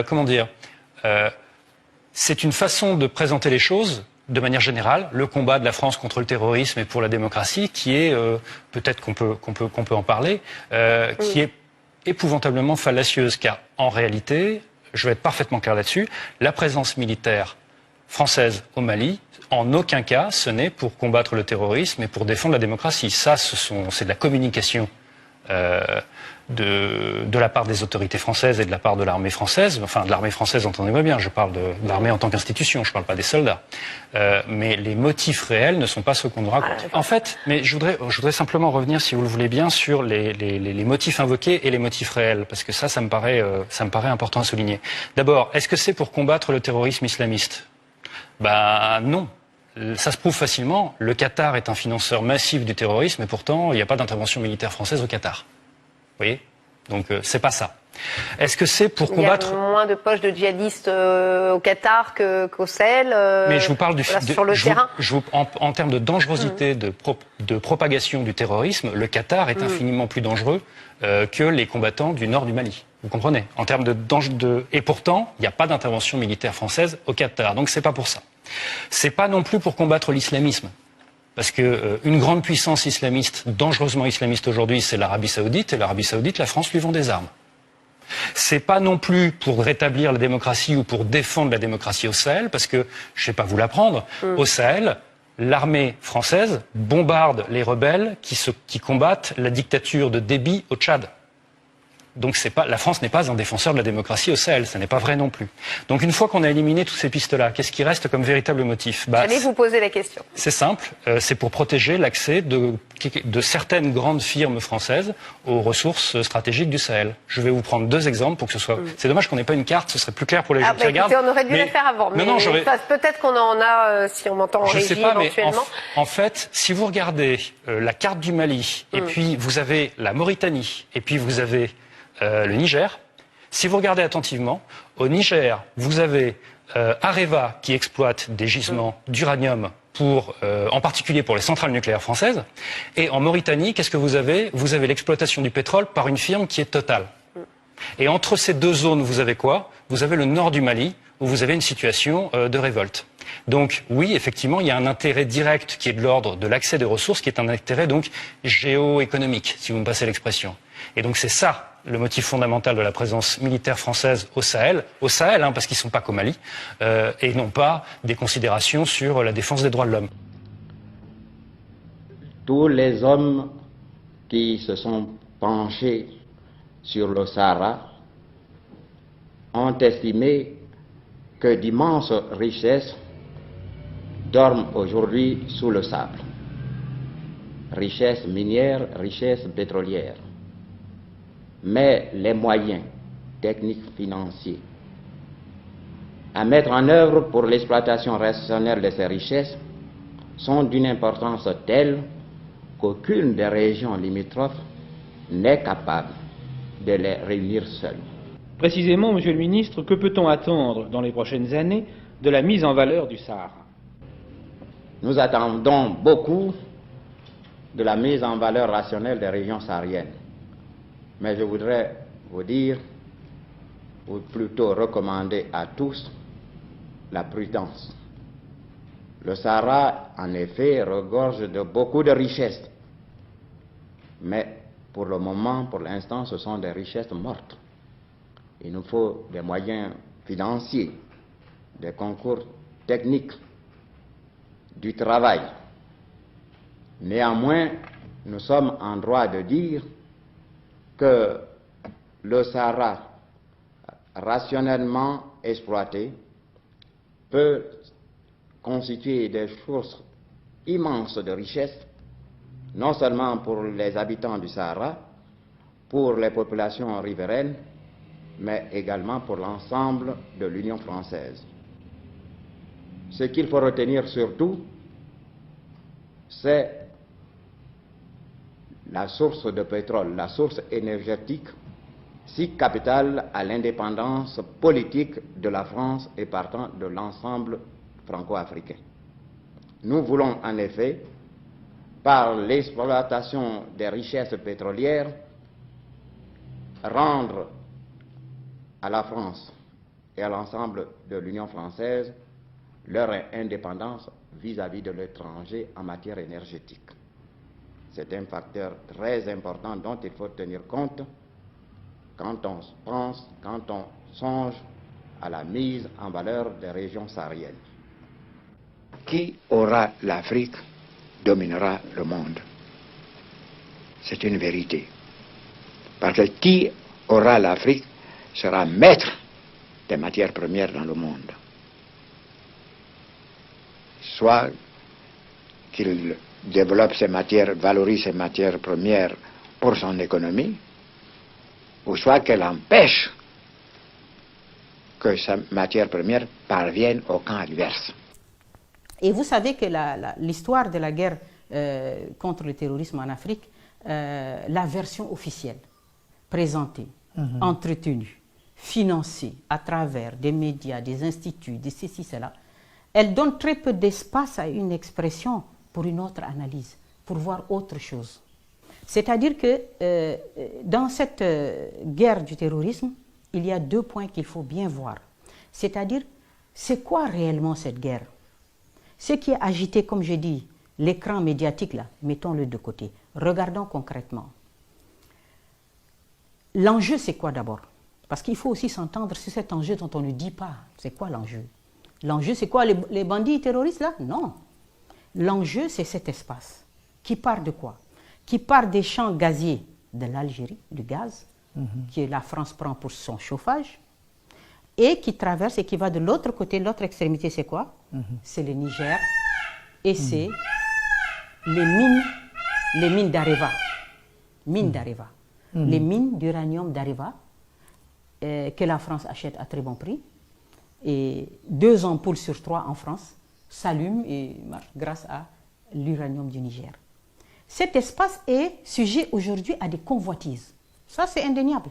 comment dire, c'est une façon de présenter les choses de manière générale, le combat de la France contre le terrorisme et pour la démocratie, qui est, peut-être qu'on peut en parler, qui est épouvantablement fallacieuse, car en réalité, je vais être parfaitement clair là-dessus, la présence militaire française au Mali, en aucun cas, ce n'est pour combattre le terrorisme et pour défendre la démocratie. Ça, c'est de la communication de la part des autorités françaises et de la part de l'armée française. Enfin, de l'armée française, entendez-moi bien, je parle de l'armée en tant qu'institution, je ne parle pas des soldats. Mais les motifs réels ne sont pas ceux qu'on nous raconte. En fait, mais je voudrais simplement revenir, si vous le voulez bien, sur les motifs invoqués et les motifs réels, parce que ça me paraît important à souligner. D'abord, est-ce que c'est pour combattre le terrorisme islamiste ? Ben non. Ça se prouve facilement. Le Qatar est un financeur massif du terrorisme et pourtant, il n'y a pas d'intervention militaire française au Qatar. Vous voyez ? Donc, c'est pas ça. Est-ce que c'est pour combattre... Il y a moins de poches de djihadistes au Qatar qu'au Sahel mais je vous parle sur le terrain. En termes de dangerosité, de propagation du terrorisme, le Qatar est infiniment plus dangereux que les combattants du nord du Mali. Vous comprenez ? En termes de danger et pourtant, il n'y a pas d'intervention militaire française au Qatar. Donc, c'est pas pour ça. C'est pas non plus pour combattre l'islamisme. Parce que une grande puissance islamiste, dangereusement islamiste aujourd'hui, c'est l'Arabie Saoudite. Et l'Arabie Saoudite, la France lui vend des armes. C'est pas non plus pour rétablir la démocratie ou pour défendre la démocratie au Sahel, parce que, je sais pas vous l'apprendre, au Sahel, l'armée française bombarde les rebelles qui combattent la dictature de Déby au Tchad. Donc la France n'est pas un défenseur de la démocratie au Sahel, ça n'est pas vrai non plus. Donc une fois qu'on a éliminé toutes ces pistes-là, qu'est-ce qui reste comme véritable motif ? J'allais vous poser la question. C'est simple, c'est pour protéger l'accès de certaines grandes firmes françaises aux ressources stratégiques du Sahel. Je vais vous prendre deux exemples pour que ce soit... C'est dommage qu'on n'ait pas une carte, ce serait plus clair pour les gens qui regardent. On aurait dû la faire avant, mais peut-être qu'on en a, si on m'entend en régie, sais pas, éventuellement. Mais en fait, si vous regardez la carte du Mali, et puis vous avez la Mauritanie, et puis vous avez... le Niger. Si vous regardez attentivement, au Niger, vous avez Areva qui exploite des gisements d'uranium en particulier pour les centrales nucléaires françaises. Et en Mauritanie, qu'est-ce que vous avez ? Vous avez l'exploitation du pétrole par une firme qui est Total. Et entre ces deux zones, vous avez quoi ? Vous avez le nord du Mali, où vous avez une situation de révolte. Donc oui, effectivement, il y a un intérêt direct qui est de l'ordre de l'accès des ressources, qui est un intérêt donc géoéconomique, si vous me passez l'expression. Et donc c'est ça le motif fondamental de la présence militaire française au Sahel, parce qu'ils ne sont pas qu'au Mali, et non pas des considérations sur la défense des droits de l'homme. Tous les hommes qui se sont penchés sur le Sahara ont estimé que d'immenses richesses dorment aujourd'hui sous le sable. Richesses minières, richesses pétrolières. Mais les moyens techniques financiers à mettre en œuvre pour l'exploitation rationnelle de ces richesses sont d'une importance telle qu'aucune des régions limitrophes n'est capable de les réunir seule. Précisément, Monsieur le Ministre, que peut-on attendre dans les prochaines années de la mise en valeur du Sahara ? Nous attendons beaucoup de la mise en valeur rationnelle des régions sahariennes. Mais je voudrais vous dire, ou plutôt recommander à tous, la prudence. Le Sahara, en effet, regorge de beaucoup de richesses. Mais pour le moment, pour l'instant, ce sont des richesses mortes. Il nous faut des moyens financiers, des concours techniques, du travail. Néanmoins, nous sommes en droit de dire que le Sahara, rationnellement exploité, peut constituer des sources immenses de richesses, non seulement pour les habitants du Sahara, pour les populations riveraines, mais également pour l'ensemble de l'Union française. Ce qu'il faut retenir surtout, c'est la source de pétrole, la source énergétique, si capitale à l'indépendance politique de la France et partant de l'ensemble franco-africain. Nous voulons en effet, par l'exploitation des richesses pétrolières, rendre à la France et à l'ensemble de l'Union française leur indépendance vis-à-vis de l'étranger en matière énergétique. C'est un facteur très important dont il faut tenir compte quand on pense, quand on songe à la mise en valeur des régions sahariennes. Qui aura l'Afrique dominera le monde. C'est une vérité. Parce que qui aura l'Afrique sera maître des matières premières dans le monde. Soit qu'il développe ces matières, valorise ces matières premières pour son économie, ou soit qu'elle empêche que sa matière première parvienne au camp adverse. Et vous savez que l'histoire de la guerre contre le terrorisme en Afrique, la version officielle, présentée, entretenue, financée à travers des médias, des instituts, des ceci, cela, elle donne très peu d'espace à une expression pour une autre analyse, pour voir autre chose. C'est-à-dire que dans cette guerre du terrorisme, il y a deux points qu'il faut bien voir. C'est-à-dire, c'est quoi réellement cette guerre? Ce qui est agité, comme je dis, l'écran médiatique, là, mettons-le de côté. Regardons concrètement. L'enjeu, c'est quoi d'abord? Parce qu'il faut aussi s'entendre sur cet enjeu dont on ne dit pas. C'est quoi l'enjeu? L'enjeu, c'est quoi, les bandits terroristes, là? Non. L'enjeu, c'est cet espace. Qui part de quoi? Qui part des champs gaziers de l'Algérie, du gaz, que la France prend pour son chauffage, et qui traverse et qui va de l'autre côté, l'autre extrémité, c'est quoi? C'est le Niger, et c'est les mines d'Areva. Mines d'Areva. Les mines d'uranium d'Areva, que la France achète à très bon prix, et 2 ampoules sur 3 en France s'allument et marchent grâce à l'uranium du Niger. Cet espace est sujet aujourd'hui à des convoitises. Ça, c'est indéniable.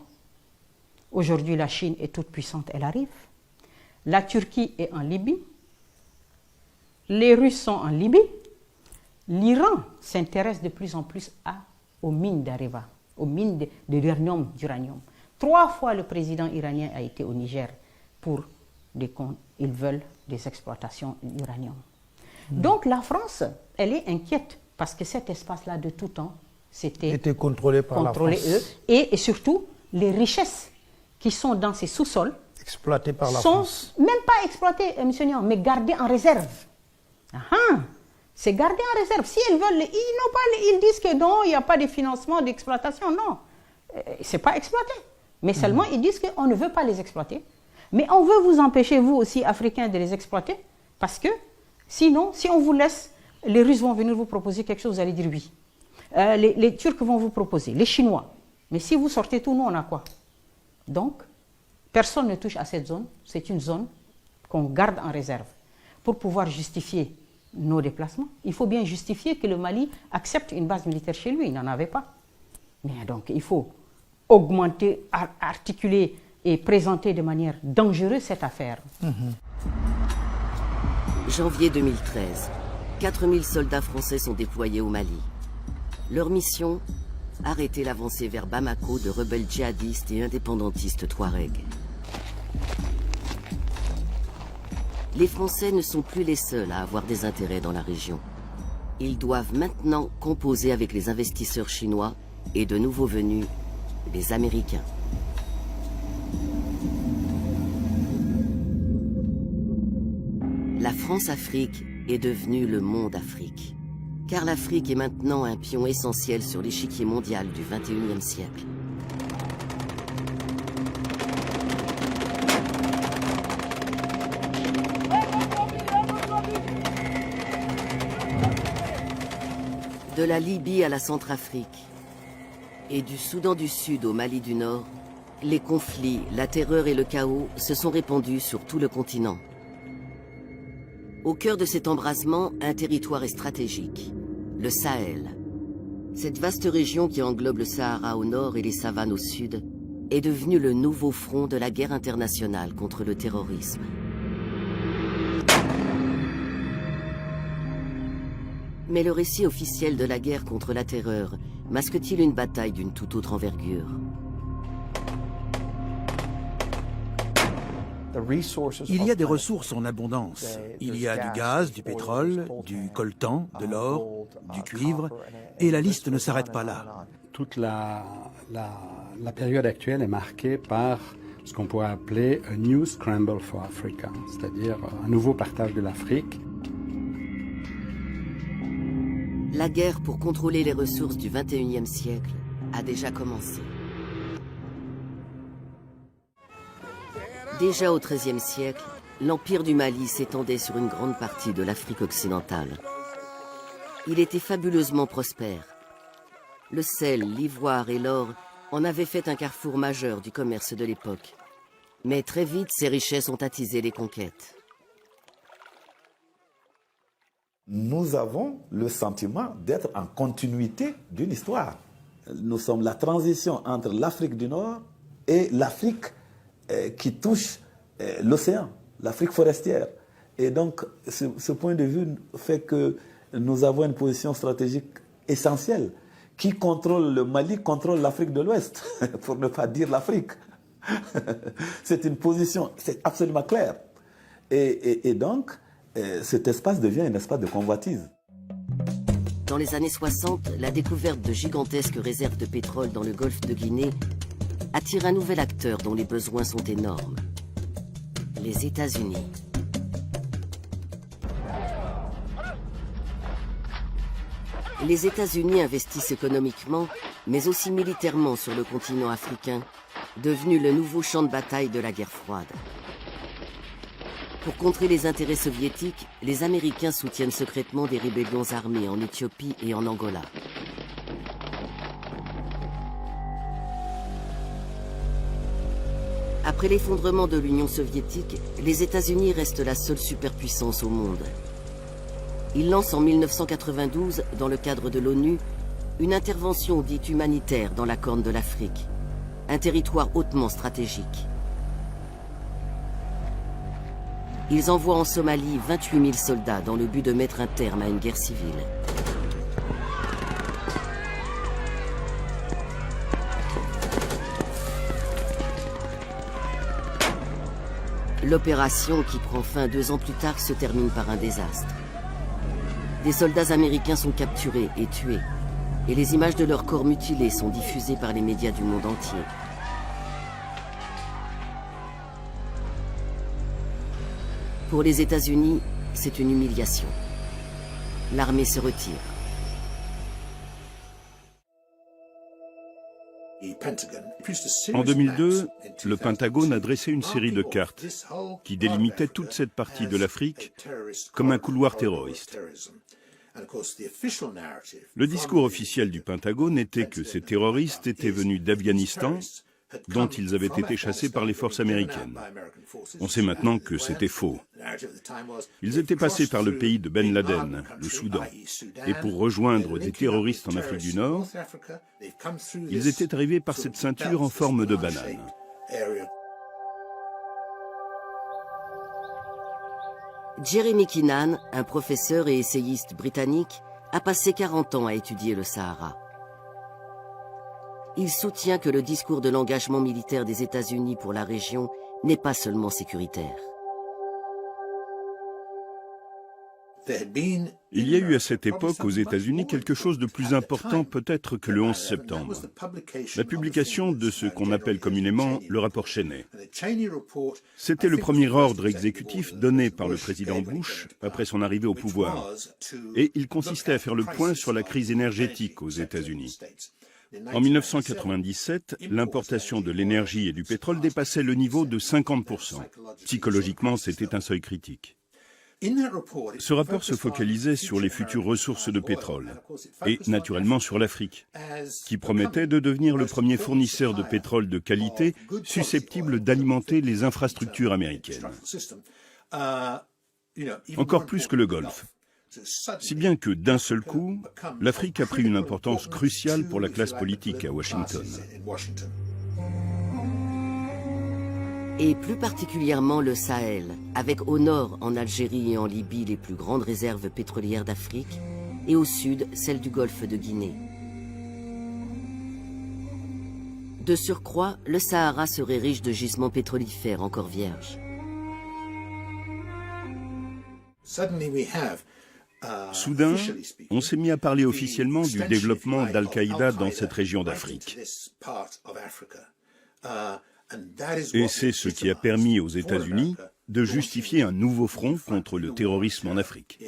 Aujourd'hui, la Chine est toute puissante, elle arrive. La Turquie est en Libye. Les Russes sont en Libye. L'Iran s'intéresse de plus en plus aux mines d'Areva, aux mines de l'uranium, d'uranium. 3 fois le président iranien a été au Niger pour ils veulent des exploitations d'uranium. Donc la France, elle est inquiète parce que cet espace-là de tout temps, était contrôlé par la France. Et surtout, les richesses qui sont dans ces sous-sols exploitées par la France. Même pas exploitées, M. Niang, mais gardées en réserve. C'est gardé en réserve. Si ils veulent, ils disent que non, il n'y a pas de financement d'exploitation. Non, c'est pas exploité. Mais seulement, ils disent qu'on ne veut pas les exploiter. Mais on veut vous empêcher, vous aussi, Africains, de les exploiter. Parce que, sinon, si on vous laisse, les Russes vont venir vous proposer quelque chose, vous allez dire oui. Les Turcs vont vous proposer, les Chinois. Mais si vous sortez tout, nous, on a quoi? Donc, personne ne touche à cette zone. C'est une zone qu'on garde en réserve. Pour pouvoir justifier nos déplacements, il faut bien justifier que le Mali accepte une base militaire chez lui. Il n'en avait pas. Mais donc, il faut augmenter, articuler et présenter de manière dangereuse cette affaire. Janvier 2013. 4000 soldats français sont déployés au Mali. Leur mission, arrêter l'avancée vers Bamako de rebelles djihadistes et indépendantistes touaregs. Les Français ne sont plus les seuls à avoir des intérêts dans la région. Ils doivent maintenant composer avec les investisseurs chinois et de nouveaux venus, les Américains. La France-Afrique est devenue le monde Afrique. Car l'Afrique est maintenant un pion essentiel sur l'échiquier mondial du XXIe siècle. De la Libye à la Centrafrique et du Soudan du Sud au Mali du Nord, les conflits, la terreur et le chaos se sont répandus sur tout le continent. Au cœur de cet embrasement, un territoire est stratégique, le Sahel. Cette vaste région qui englobe le Sahara au nord et les savanes au sud est devenue le nouveau front de la guerre internationale contre le terrorisme. Mais le récit officiel de la guerre contre la terreur masque-t-il une bataille d'une toute autre envergure? Il y a des ressources en abondance. Il y a du gaz, du pétrole, du coltan, de l'or, du cuivre, et la liste ne s'arrête pas là. Toute la période actuelle est marquée par ce qu'on pourrait appeler a new scramble for Africa, c'est-à-dire un nouveau partage de l'Afrique. La guerre pour contrôler les ressources du XXIe siècle a déjà commencé. Déjà au XIIIe siècle, l'Empire du Mali s'étendait sur une grande partie de l'Afrique occidentale. Il était fabuleusement prospère. Le sel, l'ivoire et l'or en avaient fait un carrefour majeur du commerce de l'époque. Mais très vite, ces richesses ont attisé les conquêtes. Nous avons le sentiment d'être en continuité d'une histoire. Nous sommes la transition entre l'Afrique du Nord et l'Afrique qui touche l'océan, l'Afrique forestière. Et donc, ce point de vue fait que nous avons une position stratégique essentielle. Qui contrôle le Mali contrôle l'Afrique de l'Ouest, pour ne pas dire l'Afrique. C'est une position, c'est absolument clair. Et donc, cet espace devient un espace de convoitise. Dans les années 60, la découverte de gigantesques réserves de pétrole dans le golfe de Guinée attire un nouvel acteur dont les besoins sont énormes. Les États-Unis. Les États-Unis investissent économiquement, mais aussi militairement sur le continent africain, devenu le nouveau champ de bataille de la guerre froide. Pour contrer les intérêts soviétiques, les Américains soutiennent secrètement des rébellions armées en Éthiopie et en Angola. Après l'effondrement de l'Union soviétique, les États-Unis restent la seule superpuissance au monde. Ils lancent en 1992, dans le cadre de l'ONU, une intervention dite humanitaire dans la Corne de l'Afrique, un territoire hautement stratégique. Ils envoient en Somalie 28 000 soldats dans le but de mettre un terme à une guerre civile. L'opération, qui prend fin 2 ans plus tard, se termine par un désastre. Des soldats américains sont capturés et tués, et les images de leurs corps mutilés sont diffusées par les médias du monde entier. Pour les États-Unis, c'est une humiliation. L'armée se retire. En 2002, le Pentagone a dressé une série de cartes qui délimitaient toute cette partie de l'Afrique comme un couloir terroriste. Le discours officiel du Pentagone était que ces terroristes étaient venus d'Afghanistan, dont ils avaient été chassés par les forces américaines. On sait maintenant que c'était faux. Ils étaient passés par le pays de Ben Laden, le Soudan, et pour rejoindre des terroristes en Afrique du Nord, ils étaient arrivés par cette ceinture en forme de banane. Jeremy Keenan, un professeur et essayiste britannique, a passé 40 ans à étudier le Sahara. Il soutient que le discours de l'engagement militaire des États-Unis pour la région n'est pas seulement sécuritaire. Il y a eu à cette époque aux États-Unis quelque chose de plus important peut-être que le 11 septembre. La publication de ce qu'on appelle communément le rapport Cheney. C'était le premier ordre exécutif donné par le président Bush après son arrivée au pouvoir. Et il consistait à faire le point sur la crise énergétique aux États-Unis. En 1997, l'importation de l'énergie et du pétrole dépassait le niveau de 50%. Psychologiquement, c'était un seuil critique. Ce rapport se focalisait sur les futures ressources de pétrole et naturellement sur l'Afrique, qui promettait de devenir le premier fournisseur de pétrole de qualité susceptible d'alimenter les infrastructures américaines. Encore plus que le Golfe. Si bien que d'un seul coup, l'Afrique a pris une importance cruciale pour la classe politique à Washington. Et plus particulièrement le Sahel, avec au nord, en Algérie et en Libye, les plus grandes réserves pétrolières d'Afrique, et au sud, celles du golfe de Guinée. De surcroît, le Sahara serait riche de gisements pétrolifères encore vierges. Soudain, on s'est mis à parler officiellement du développement d'Al-Qaïda dans cette région d'Afrique. Et c'est ce qui a permis aux États-Unis de justifier un nouveau front contre le terrorisme en Afrique.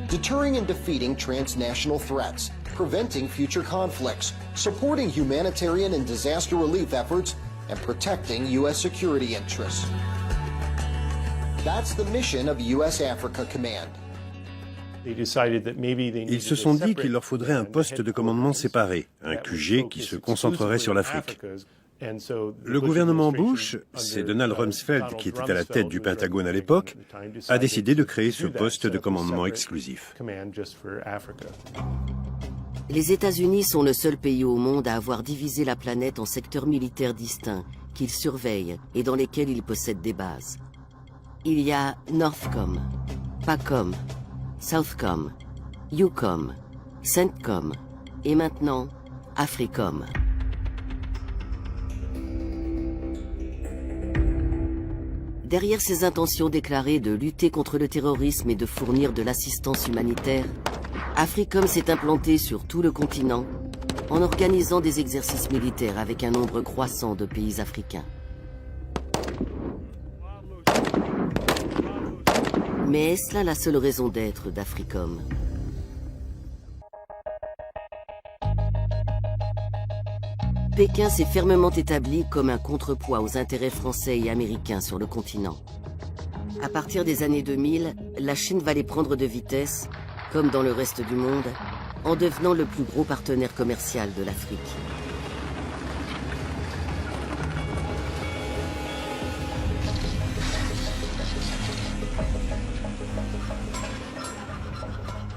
Deterring and defeating transnational threats, preventing future conflicts, supporting humanitarian and disaster relief efforts, and protecting U.S. security interests. That's the mission of U.S. Africa Command. Ils se sont dit qu'il leur faudrait un poste de commandement séparé, un QG qui se concentrerait sur l'Afrique. Le gouvernement Bush, c'est Donald Rumsfeld qui était à la tête du Pentagone à l'époque, a décidé de créer ce poste de commandement exclusif. Les États-Unis sont le seul pays au monde à avoir divisé la planète en secteurs militaires distincts qu'ils surveillent et dans lesquels ils possèdent des bases. Il y a Northcom, PACOM, Southcom, EUCOM, CENTCOM et maintenant AFRICOM. Derrière ses intentions déclarées de lutter contre le terrorisme et de fournir de l'assistance humanitaire, AFRICOM s'est implanté sur tout le continent en organisant des exercices militaires avec un nombre croissant de pays africains. Mais est-ce là la seule raison d'être d'AFRICOM ? Pékin s'est fermement établi comme un contrepoids aux intérêts français et américains sur le continent. À partir des années 2000, la Chine va les prendre de vitesse, comme dans le reste du monde, en devenant le plus gros partenaire commercial de l'Afrique.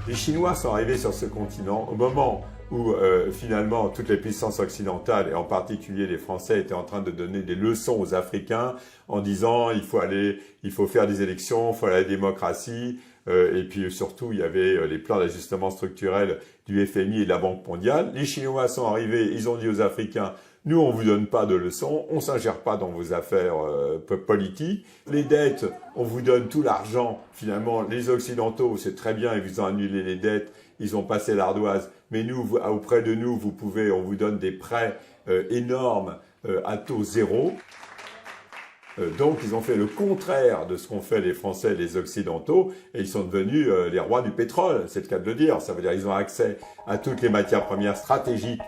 Les Chinois sont arrivés sur ce continent au moment où finalement toutes les puissances occidentales, et en particulier les Français, étaient en train de donner des leçons aux Africains en disant il faut faire des élections, il faut aller à la démocratie, et puis surtout il y avait les plans d'ajustement structurel du FMI et de la Banque mondiale. Les Chinois sont arrivés, ils ont dit aux Africains nous, on vous donne pas de leçons, on s'ingère pas dans vos affaires politiques. Les dettes, on vous donne tout l'argent. Finalement, les Occidentaux, c'est très bien, ils vous ont annulé les dettes, ils ont passé l'ardoise. Mais nous, auprès de nous, on vous donne des prêts énormes à taux zéro. Donc, ils ont fait le contraire de ce qu'ont fait les Français et les Occidentaux, et ils sont devenus les rois du pétrole, c'est le cas de le dire. Ça veut dire qu'ils ont accès à toutes les matières premières stratégiques.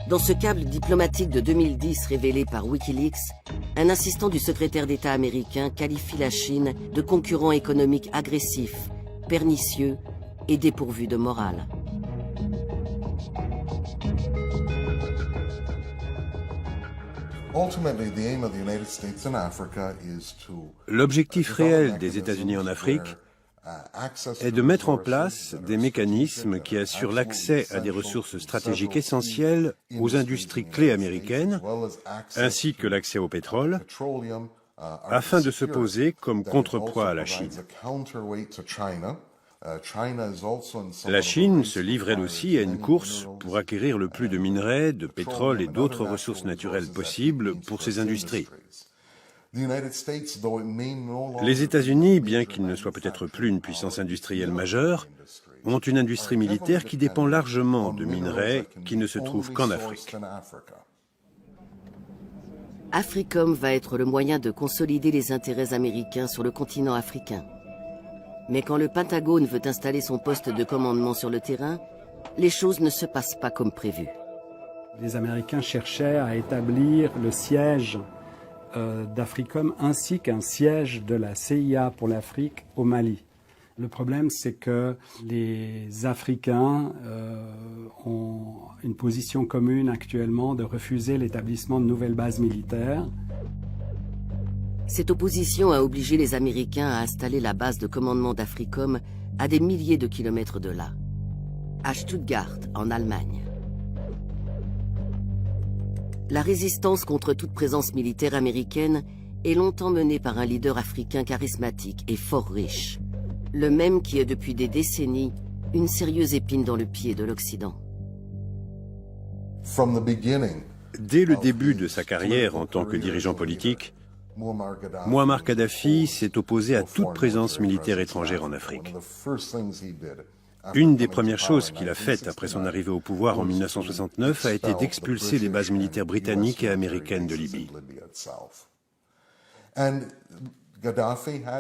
Dans ce câble diplomatique de 2010 révélé par Wikileaks, un assistant du secrétaire d'État américain qualifie la Chine de concurrent économique agressif, pernicieux et dépourvu de morale. L'objectif réel des États-Unis en Afrique est de mettre en place des mécanismes qui assurent l'accès à des ressources stratégiques essentielles aux industries clés américaines, ainsi que l'accès au pétrole, afin de se poser comme contrepoids à la Chine. La Chine se livre elle aussi à une course pour acquérir le plus de minerais, de pétrole et d'autres ressources naturelles possibles pour ses industries. Les États-Unis, bien qu'ils ne soient peut-être plus une puissance industrielle majeure, ont une industrie militaire qui dépend largement de minerais qui ne se trouvent qu'en Afrique. AFRICOM va être le moyen de consolider les intérêts américains sur le continent africain. Mais quand le Pentagone veut installer son poste de commandement sur le terrain, les choses ne se passent pas comme prévu. Les Américains cherchaient à établir le siège d'AFRICOM ainsi qu'un siège de la CIA pour l'Afrique au Mali. Le problème, c'est que les Africains ont une position commune actuellement de refuser l'établissement de nouvelles bases militaires. Cette opposition a obligé les Américains à installer la base de commandement d'AFRICOM à des milliers de kilomètres de là, à Stuttgart, en Allemagne. La résistance contre toute présence militaire américaine est longtemps menée par un leader africain charismatique et fort riche, le même qui est depuis des décennies une sérieuse épine dans le pied de l'Occident. Dès le début de sa carrière en tant que dirigeant politique, Mouammar Kadhafi s'est opposé à toute présence militaire étrangère en Afrique. Une des premières choses qu'il a faites après son arrivée au pouvoir en 1969 a été d'expulser les bases militaires britanniques et américaines de Libye.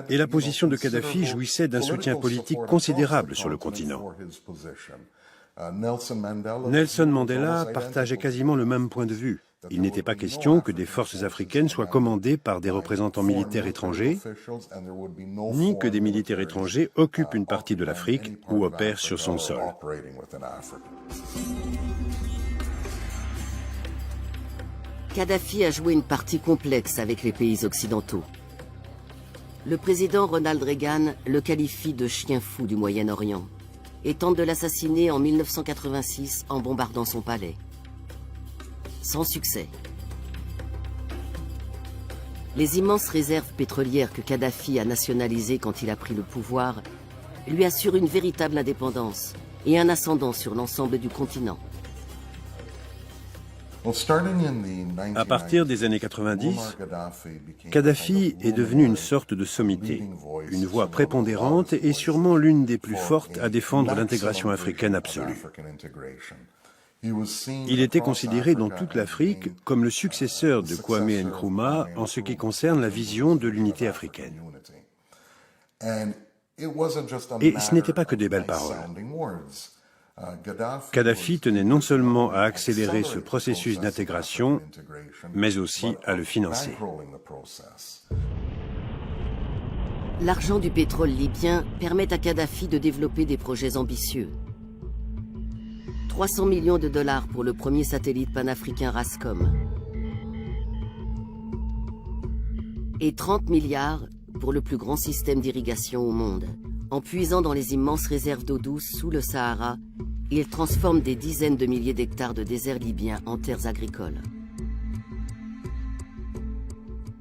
Et la position de Kadhafi jouissait d'un soutien politique considérable sur le continent. Nelson Mandela partageait quasiment le même point de vue. Il n'était pas question que des forces africaines soient commandées par des représentants militaires étrangers, ni que des militaires étrangers occupent une partie de l'Afrique ou opèrent sur son sol. Kadhafi a joué une partie complexe avec les pays occidentaux. Le président Ronald Reagan le qualifie de chien fou du Moyen-Orient et tente de l'assassiner en 1986 en bombardant son palais. Sans succès. Les immenses réserves pétrolières que Kadhafi a nationalisées quand il a pris le pouvoir lui assurent une véritable indépendance et un ascendant sur l'ensemble du continent. À partir des années 90, Kadhafi est devenu une sorte de sommité, une voix prépondérante et sûrement l'une des plus fortes à défendre l'intégration africaine absolue. Il était considéré dans toute l'Afrique comme le successeur de Kwame Nkrumah en ce qui concerne la vision de l'unité africaine. Et ce n'était pas que des belles paroles. Kadhafi tenait non seulement à accélérer ce processus d'intégration, mais aussi à le financer. L'argent du pétrole libyen permet à Kadhafi de développer des projets ambitieux. 300 millions de dollars pour le premier satellite panafricain Rascom. Et 30 milliards pour le plus grand système d'irrigation au monde. En puisant dans les immenses réserves d'eau douce sous le Sahara, il transforme des dizaines de milliers d'hectares de désert libyen en terres agricoles.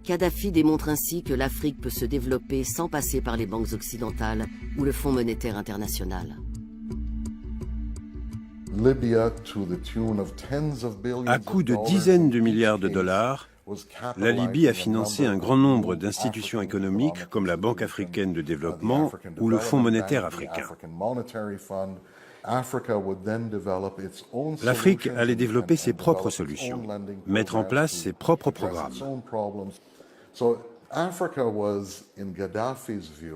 Kadhafi démontre ainsi que l'Afrique peut se développer sans passer par les banques occidentales ou le Fonds monétaire international. À coût de dizaines de milliards de dollars, la Libye a financé un grand nombre d'institutions économiques comme la Banque africaine de développement ou le Fonds monétaire africain. L'Afrique allait développer ses propres solutions, mettre en place ses propres programmes.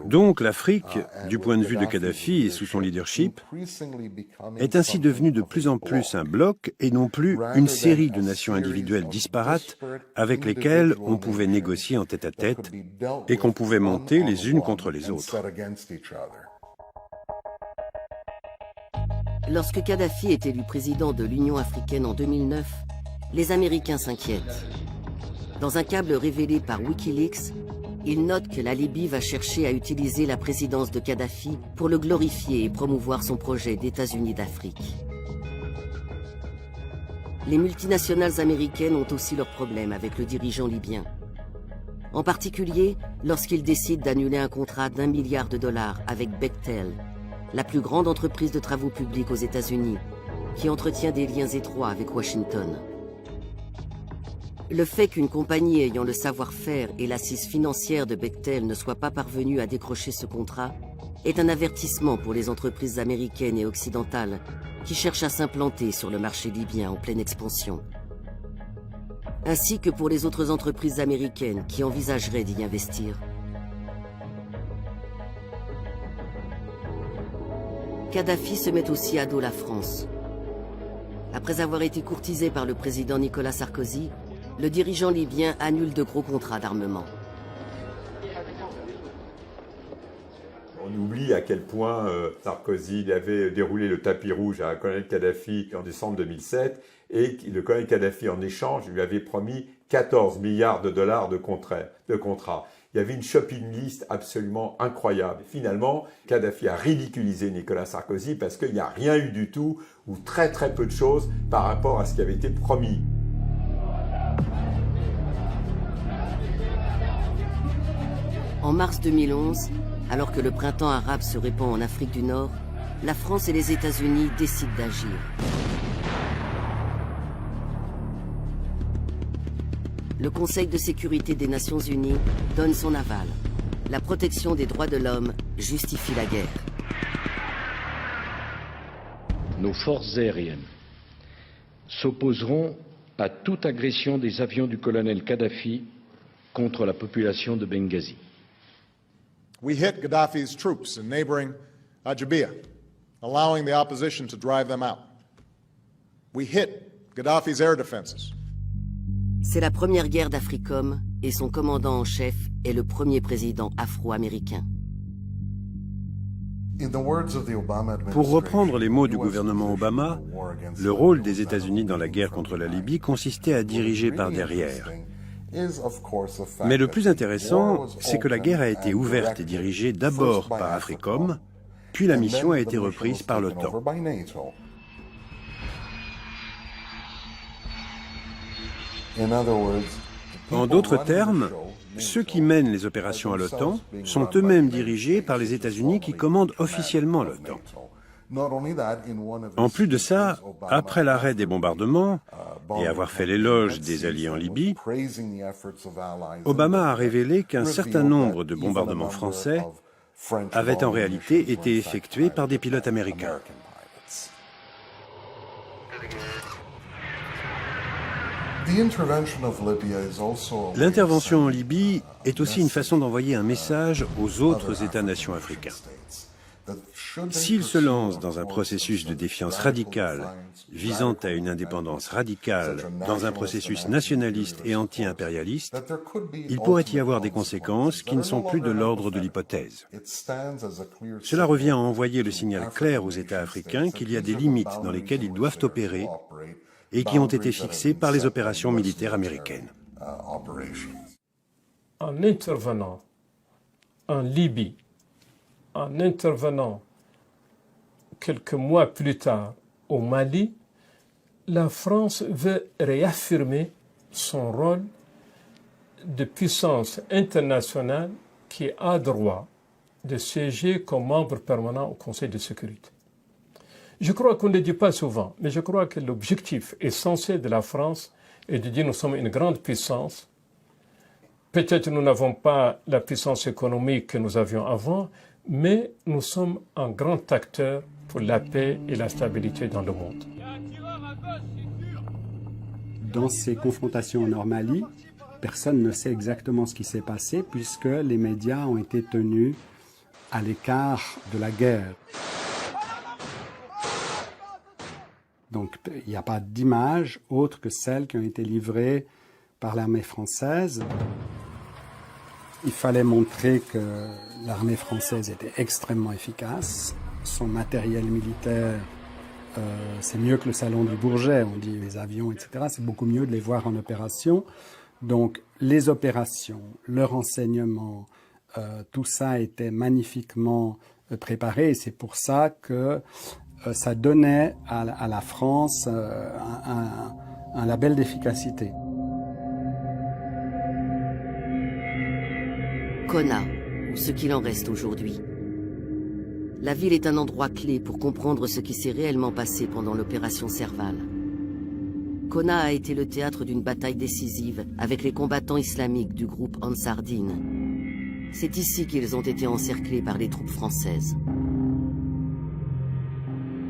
Donc l'Afrique, du point de vue de Kadhafi et sous son leadership, est ainsi devenue de plus en plus un bloc et non plus une série de nations individuelles disparates avec lesquelles on pouvait négocier en tête-à-tête et qu'on pouvait monter les unes contre les autres. Lorsque Kadhafi est élu président de l'Union africaine en 2009, les Américains s'inquiètent. Dans un câble révélé par Wikileaks, il note que la Libye va chercher à utiliser la présidence de Kadhafi pour le glorifier et promouvoir son projet d'États-Unis d'Afrique. Les multinationales américaines ont aussi leurs problèmes avec le dirigeant libyen. En particulier, lorsqu'il décide d'annuler un contrat d'1 milliard de dollars avec Bechtel, la plus grande entreprise de travaux publics aux États-Unis, qui entretient des liens étroits avec Washington. Le fait qu'une compagnie ayant le savoir-faire et l'assise financière de Bechtel ne soit pas parvenue à décrocher ce contrat est un avertissement pour les entreprises américaines et occidentales qui cherchent à s'implanter sur le marché libyen en pleine expansion. Ainsi que pour les autres entreprises américaines qui envisageraient d'y investir. Kadhafi se met aussi à dos la France. Après avoir été courtisé par le président Nicolas Sarkozy, le dirigeant libyen annule de gros contrats d'armement. On oublie à quel point Sarkozy avait déroulé le tapis rouge à Colonel Kadhafi en décembre 2007 et le colonel Kadhafi, en échange, lui avait promis 14 milliards de dollars de contrats. Il y avait une shopping list absolument incroyable. Finalement, Kadhafi a ridiculisé Nicolas Sarkozy parce qu'il n'y a rien eu du tout ou très très peu de choses par rapport à ce qui avait été promis. En mars 2011, alors que le printemps arabe se répand en Afrique du Nord, la France et les États-Unis décident d'agir. le Conseil de sécurité des Nations Unies donne son aval. La protection des droits de l'homme justifie la guerre. Nos forces aériennes s'opposeront à toute agression des avions du colonel Kadhafi contre la population de Benghazi. We hit Gaddafi's troops in neighboring Ajabia, allowing the opposition to drive them out. We hit Gaddafi's air defenses. C'est la première guerre d'Africom et son commandant en chef est le premier président afro-américain. Pour reprendre les mots du gouvernement Obama, le rôle des États-Unis dans la guerre contre la Libye consistait à diriger par derrière. Mais le plus intéressant, c'est que la guerre a été ouverte et dirigée d'abord par Africom, puis la mission a été reprise par l'OTAN. En d'autres termes, ceux qui mènent les opérations à l'OTAN sont eux-mêmes dirigés par les États-Unis qui commandent officiellement l'OTAN. En plus de ça, après l'arrêt des bombardements et avoir fait l'éloge des alliés en Libye, Obama a révélé qu'un certain nombre de bombardements français avaient en réalité été effectués par des pilotes américains. L'intervention en Libye est aussi une façon d'envoyer un message aux autres États-nations africains. S'ils se lancent dans un processus de défiance radicale, visant à une indépendance radicale, dans un processus nationaliste et anti-impérialiste, il pourrait y avoir des conséquences qui ne sont plus de l'ordre de l'hypothèse. Cela revient à envoyer le signal clair aux États africains qu'il y a des limites dans lesquelles ils doivent opérer et qui ont été fixées par les opérations militaires américaines. En intervenant en Libye, en intervenant quelques mois plus tard au Mali, la France veut réaffirmer son rôle de puissance internationale qui a droit de siéger comme membre permanent au Conseil de sécurité. Je crois qu'on ne le dit pas souvent, mais je crois que l'objectif essentiel de la France est de dire nous sommes une grande puissance. Peut-être nous n'avons pas la puissance économique que nous avions avant, mais nous sommes un grand acteur pour la paix et la stabilité dans le monde. Dans ces confrontations en Mali, personne ne sait exactement ce qui s'est passé puisque les médias ont été tenus à l'écart de la guerre. Donc il n'y a pas d'images autres que celles qui ont été livrées par l'armée française. Il fallait montrer que l'armée française était extrêmement efficace. Son matériel militaire, c'est mieux que le salon du Bourget, on dit les avions, etc. C'est beaucoup mieux de les voir en opération. Donc les opérations, le renseignement, tout ça était magnifiquement préparé. Et c'est pour ça que ça donnait à la France un label d'efficacité. Konna, ou ce qu'il en reste aujourd'hui. La ville est un endroit clé pour comprendre ce qui s'est réellement passé pendant l'opération Serval. Konna a été le théâtre d'une bataille décisive avec les combattants islamiques du groupe Ansar Dine. C'est ici qu'ils ont été encerclés par les troupes françaises.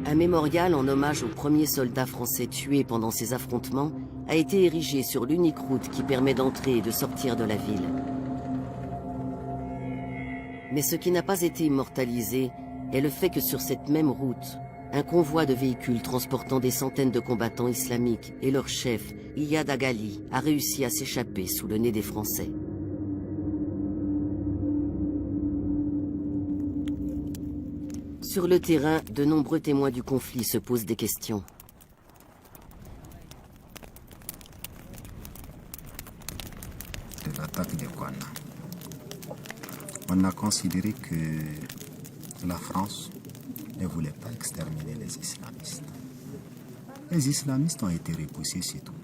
Un mémorial en hommage aux premiers soldats français tués pendant ces affrontements a été érigé sur l'unique route qui permet d'entrer et de sortir de la ville. Mais ce qui n'a pas été immortalisé est le fait que sur cette même route, un convoi de véhicules transportant des centaines de combattants islamiques et leur chef, Iyad Agali, a réussi à s'échapper sous le nez des Français. Sur le terrain, de nombreux témoins du conflit se posent des questions. De l'attaque de Konna, on a considéré que la France ne voulait pas exterminer les islamistes. Les islamistes ont été repoussés, c'est tout.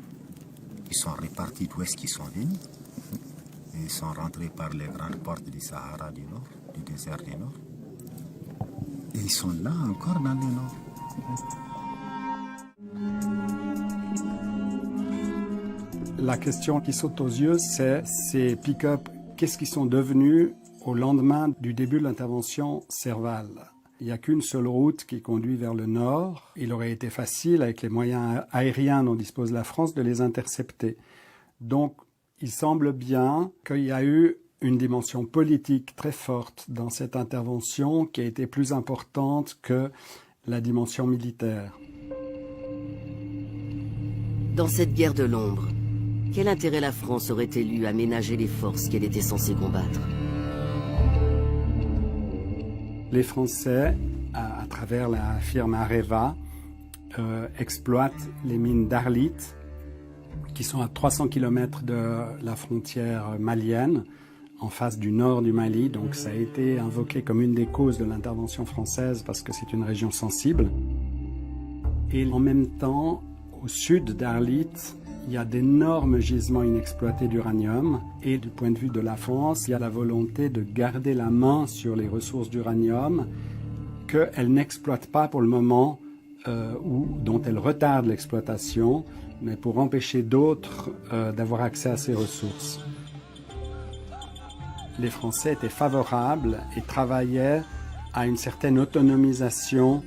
Ils sont répartis d'où est-ce qu'ils sont venus. Ils sont rentrés par les grandes portes du Sahara du Nord, du désert du Nord. Et ils sont là encore dans le Nord. La question qui saute aux yeux, c'est ces pick-up, qu'est-ce qu'ils sont devenus au lendemain du début de l'intervention Serval? Il n'y a qu'une seule route qui conduit vers le nord. Il aurait été facile, avec les moyens aériens dont dispose la France, de les intercepter. Donc, il semble bien qu'il y a eu une dimension politique très forte dans cette intervention qui a été plus importante que la dimension militaire. Dans cette guerre de l'ombre, quel intérêt la France aurait-elle eu à ménager les forces qu'elle était censée combattre? Les Français, à travers la firme Areva, exploitent les mines d'Arlit, qui sont à 300 km de la frontière malienne, en face du nord du Mali. Donc ça a été invoqué comme une des causes de l'intervention française parce que c'est une région sensible. Et en même temps, au sud d'Arlit, il y a d'énormes gisements inexploités d'uranium. Et du point de vue de la France, il y a la volonté de garder la main sur les ressources d'uranium qu'elle n'exploite pas pour le moment ou dont elle retarde l'exploitation, mais pour empêcher d'autres d'avoir accès à ces ressources. Les Français étaient favorables et travaillaient à une certaine autonomisation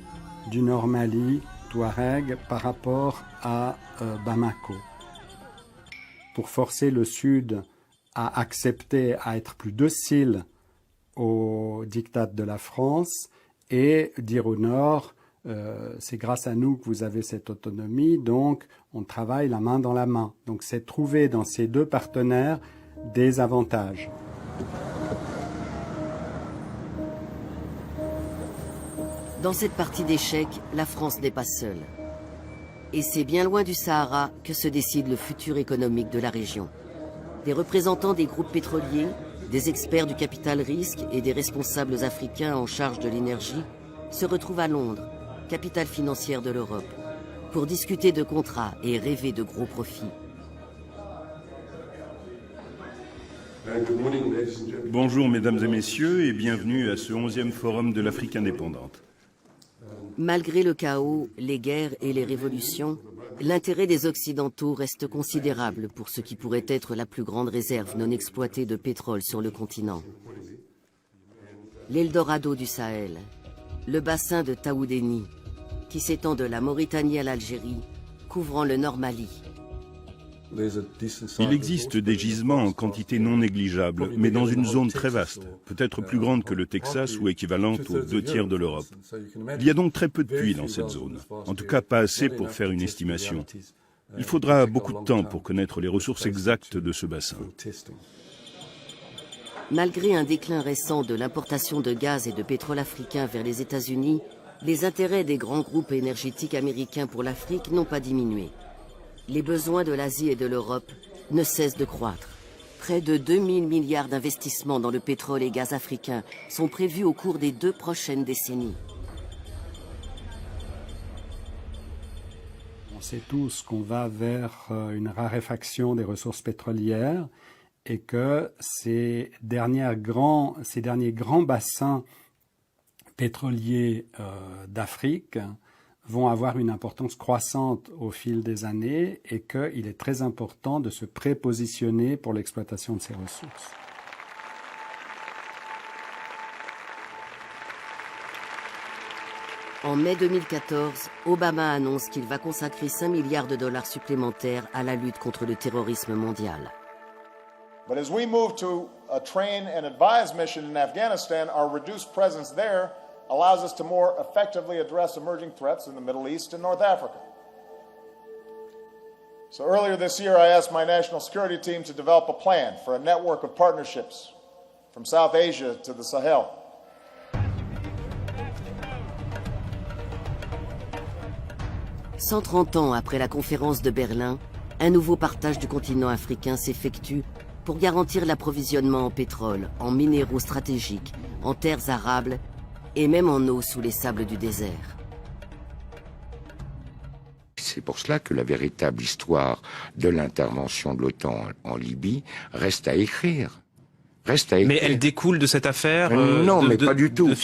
du Nord Mali, Touareg, par rapport à Bamako. Pour forcer le Sud à accepter, à être plus docile au diktat de la France et dire au Nord, c'est grâce à nous que vous avez cette autonomie, donc on travaille la main dans la main. Donc c'est trouver dans ces deux partenaires des avantages. Dans cette partie d'échecs, la France n'est pas seule. Et c'est bien loin du Sahara que se décide le futur économique de la région. Des représentants des groupes pétroliers, des experts du capital risque et des responsables africains en charge de l'énergie se retrouvent à Londres, capitale financière de l'Europe, pour discuter de contrats et rêver de gros profits. Bonjour mesdames et messieurs et bienvenue à ce 11e forum de l'Afrique indépendante. Malgré le chaos, les guerres et les révolutions, l'intérêt des Occidentaux reste considérable pour ce qui pourrait être la plus grande réserve non exploitée de pétrole sur le continent. L'Eldorado du Sahel, le bassin de Taoudéni, qui s'étend de la Mauritanie à l'Algérie, couvrant le Nord Mali. Il existe des gisements en quantité non négligeable, mais dans une zone très vaste, peut-être plus grande que le Texas ou équivalente aux 2/3 de l'Europe. Il y a donc très peu de puits dans cette zone, en tout cas pas assez pour faire une estimation. Il faudra beaucoup de temps pour connaître les ressources exactes de ce bassin. Malgré un déclin récent de l'importation de gaz et de pétrole africain vers les États-Unis, les intérêts des grands groupes énergétiques américains pour l'Afrique n'ont pas diminué. Les besoins de l'Asie et de l'Europe ne cessent de croître. Près de 2000 milliards d'investissements dans le pétrole et gaz africain sont prévus au cours des 2 prochaines décennies. On sait tous qu'on va vers une raréfaction des ressources pétrolières et que ces derniers grands bassins pétroliers d'Afrique vont avoir une importance croissante au fil des années et qu'il est très important de se prépositionner pour l'exploitation de ces ressources. En mai 2014, Obama annonce qu'il va consacrer 5 milliards de dollars supplémentaires à la lutte contre le terrorisme mondial. But as we move to a train and advise mission in Afghanistan, our reduced presence there allows us to more effectively address emerging threats in the Middle East and North Africa. So earlier this year, I asked my national security team to develop a plan for a network of partnerships from South Asia to the Sahel. « 130 ans après la conférence de Berlin, un nouveau partage du continent africain s'effectue pour garantir l'approvisionnement en pétrole, en minéraux stratégiques, en terres arables et même en eau sous les sables du désert. C'est pour cela que la véritable histoire de l'intervention de l'OTAN en Libye reste à écrire. reste à écrire. Mais elle découle de cette affaire non, mais pas du tout,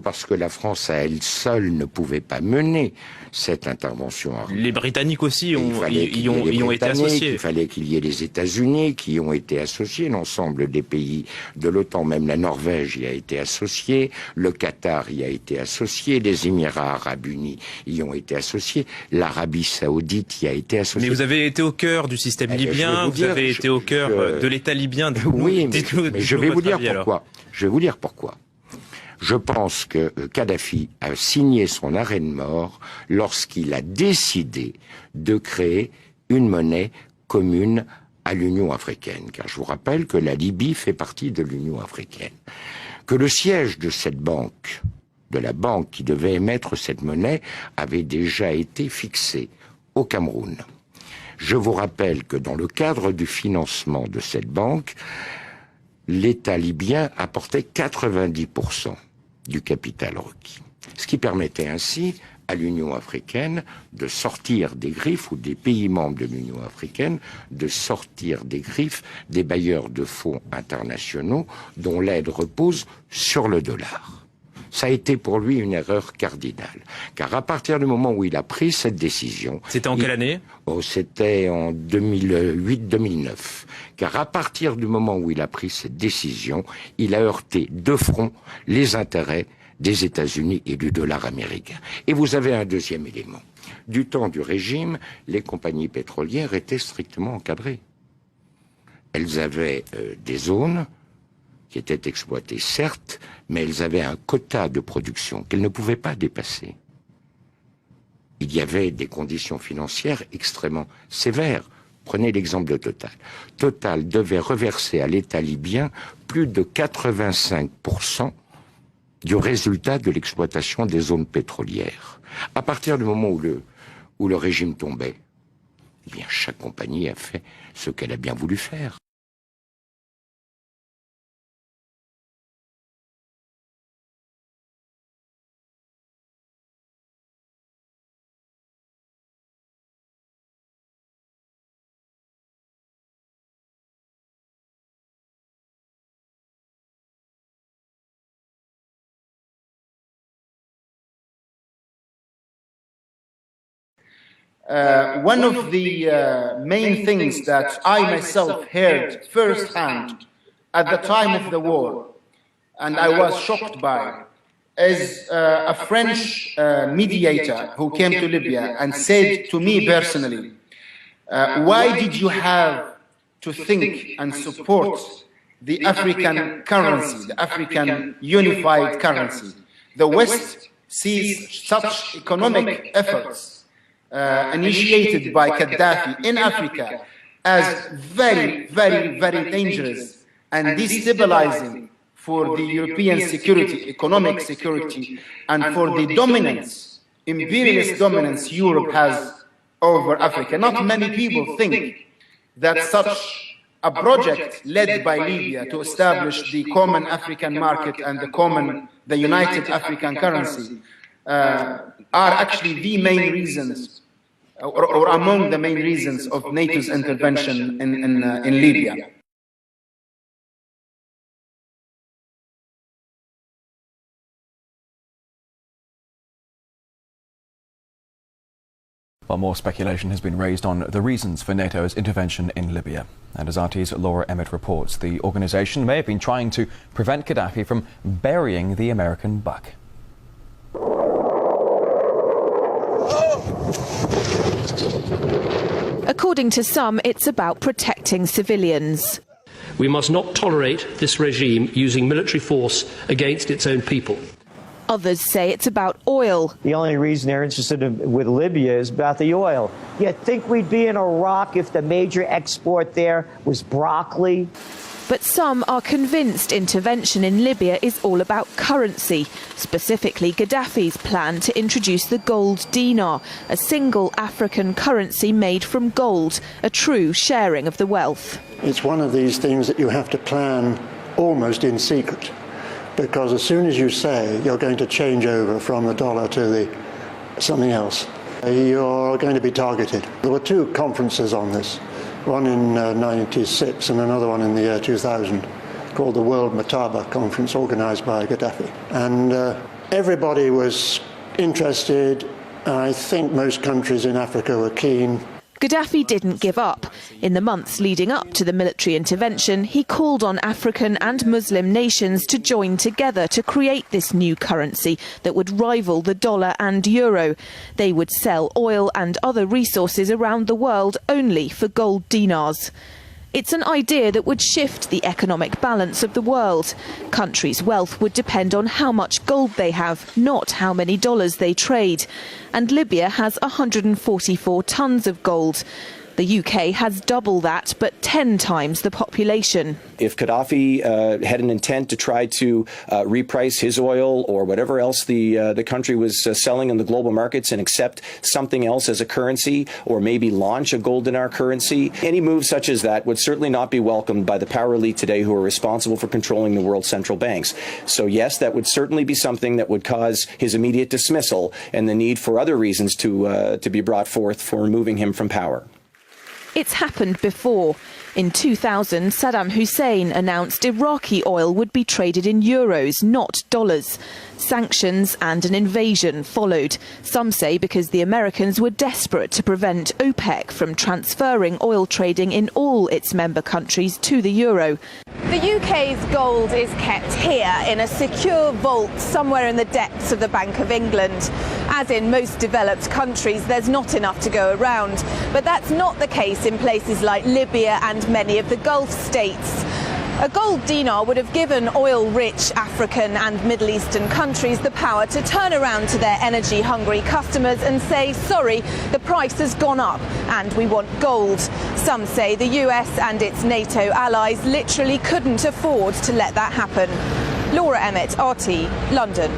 parce que la France à elle seule ne pouvait pas mener cette intervention. Les Britanniques aussi y ont été associés. Il fallait qu'il y ait les États-Unis qui ont été associés, l'ensemble des pays de l'OTAN, même la Norvège y a été associée, le Qatar y a été associé, les Émirats Arabes Unis y ont été associés, l'Arabie Saoudite y a été associée. Mais vous avez été au cœur du système libyen, vous avez été au cœur de l'État libyen. Oui, mais je vais vous dire pourquoi. Je vais vous dire pourquoi. Je pense que Kadhafi a signé son arrêt de mort lorsqu'il a décidé de créer une monnaie commune à l'Union africaine. Car je vous rappelle que la Libye fait partie de l'Union africaine. Que le siège de cette banque, de la banque qui devait émettre cette monnaie, avait déjà été fixé au Cameroun. Je vous rappelle que dans le cadre du financement de cette banque, l'État libyen apportait 90% du capital requis. Ce qui permettait ainsi à l'Union africaine de sortir des griffes, ou des pays membres de l'Union africaine, de sortir des griffes des bailleurs de fonds internationaux dont l'aide repose sur le dollar. Ça a été pour lui une erreur cardinale. Car à partir du moment où il a pris cette décision... C'était en quelle année ? C'était en 2008-2009. Car à partir du moment où il a pris cette décision, il a heurté de front les intérêts des États-Unis et du dollar américain. Et vous avez un deuxième élément. Du temps du régime, les compagnies pétrolières étaient strictement encadrées. Elles avaient des zones qui étaient exploitées, certes, mais elles avaient un quota de production qu'elles ne pouvaient pas dépasser. Il y avait des conditions financières extrêmement sévères. Prenez l'exemple de Total. Total devait reverser à l'État libyen plus de 85% du résultat de l'exploitation des zones pétrolières. À partir du moment où le régime tombait, eh bien, chaque compagnie a fait ce qu'elle a bien voulu faire. One of the main things that I myself heard firsthand at the time of the war, and I was shocked by, is a French mediator who came to Libya and said to me personally, why did you have to think and support the African currency, the African unified currency? The West sees such economic efforts initiated by Gaddafi in Africa as very, very, very dangerous and destabilizing for the European security, economic security, and for the dominance, imperialist dominance Europe has over Africa. Not many people think that such a project led by Libya to establish the common African market and the united African currency are actually the main reasons, or among the main reasons of NATO's intervention in Libya. While more speculation has been raised on the reasons for NATO's intervention in Libya. And as RT's Laura Emmett reports, the organisation may have been trying to prevent Gaddafi from burying the American buck. According to some, it's about protecting civilians. We must not tolerate this regime using military force against its own people. Others say it's about oil. The only reason they're interested with Libya is about the oil. You'd think we'd be in Iraq if the major export there was broccoli. But some are convinced intervention in Libya is all about currency, specifically Gaddafi's plan to introduce the gold dinar, a single African currency made from gold, a true sharing of the wealth. It's one of these things that you have to plan almost in secret, because as soon as you say you're going to change over from the dollar to something else, you're going to be targeted. There were two conferences on this. One in 96 and another one in the year 2000. called the World Mataba Conference organized by Gaddafi. And everybody was interested. I think most countries in Africa were keen. Gaddafi didn't give up. In the months leading up to the military intervention, he called on African and Muslim nations to join together to create this new currency that would rival the dollar and euro. They would sell oil and other resources around the world only for gold dinars. It's an idea that would shift the economic balance of the world. Countries' wealth would depend on how much gold they have, not how many dollars they trade. And Libya has 144 tons of gold. The UK has double that, but 10 times the population. If Gaddafi had an intent to try to reprice his oil or whatever else the country was selling in the global markets and accept something else as a currency, or maybe launch a gold dinar currency, any move such as that would certainly not be welcomed by the power elite today who are responsible for controlling the world's central banks. So yes, that would certainly be something that would cause his immediate dismissal and the need for other reasons to be brought forth for removing him from power. It's happened before. In 2000, Saddam Hussein announced Iraqi oil would be traded in euros, not dollars. Sanctions and an invasion followed. Some say because the Americans were desperate to prevent OPEC from transferring oil trading in all its member countries to the euro. The UK's gold is kept here in a secure vault somewhere in the depths of the Bank of England. As in most developed countries, there's not enough to go around. But that's not the case in places like Libya and many of the Gulf states. A gold dinar would have given oil-rich African and Middle Eastern countries the power to turn around to their energy-hungry customers and say, sorry, the price has gone up and we want gold. Some say the US and its NATO allies literally couldn't afford to let that happen. Laura Emmett, RT, London.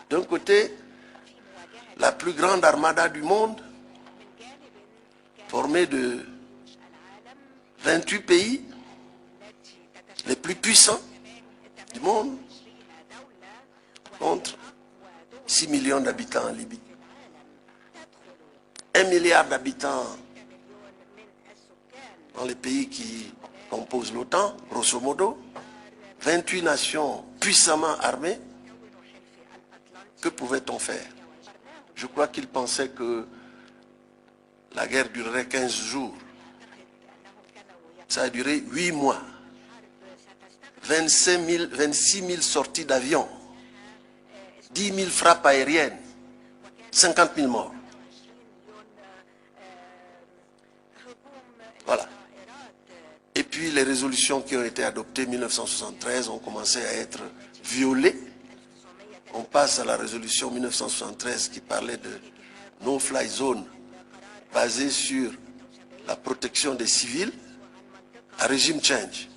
D'un côté, la plus grande armada du monde, formée de 28 pays, les plus puissants du monde, contre 6 millions d'habitants en Libye. 1 milliard d'habitants dans les pays qui composent l'OTAN, grosso modo, 28 nations puissamment armées. Que pouvait-on faire? Je crois qu'ils pensaient que la guerre durerait 15 jours. Ça a duré 8 mois. 26 000 sorties d'avions, 10 000 frappes aériennes, 50 000 morts. Voilà. Et puis les résolutions qui ont été adoptées en 1973 ont commencé à être violées. On passe à la résolution 1973 qui parlait de no-fly zone basée sur la protection des civils à régime change.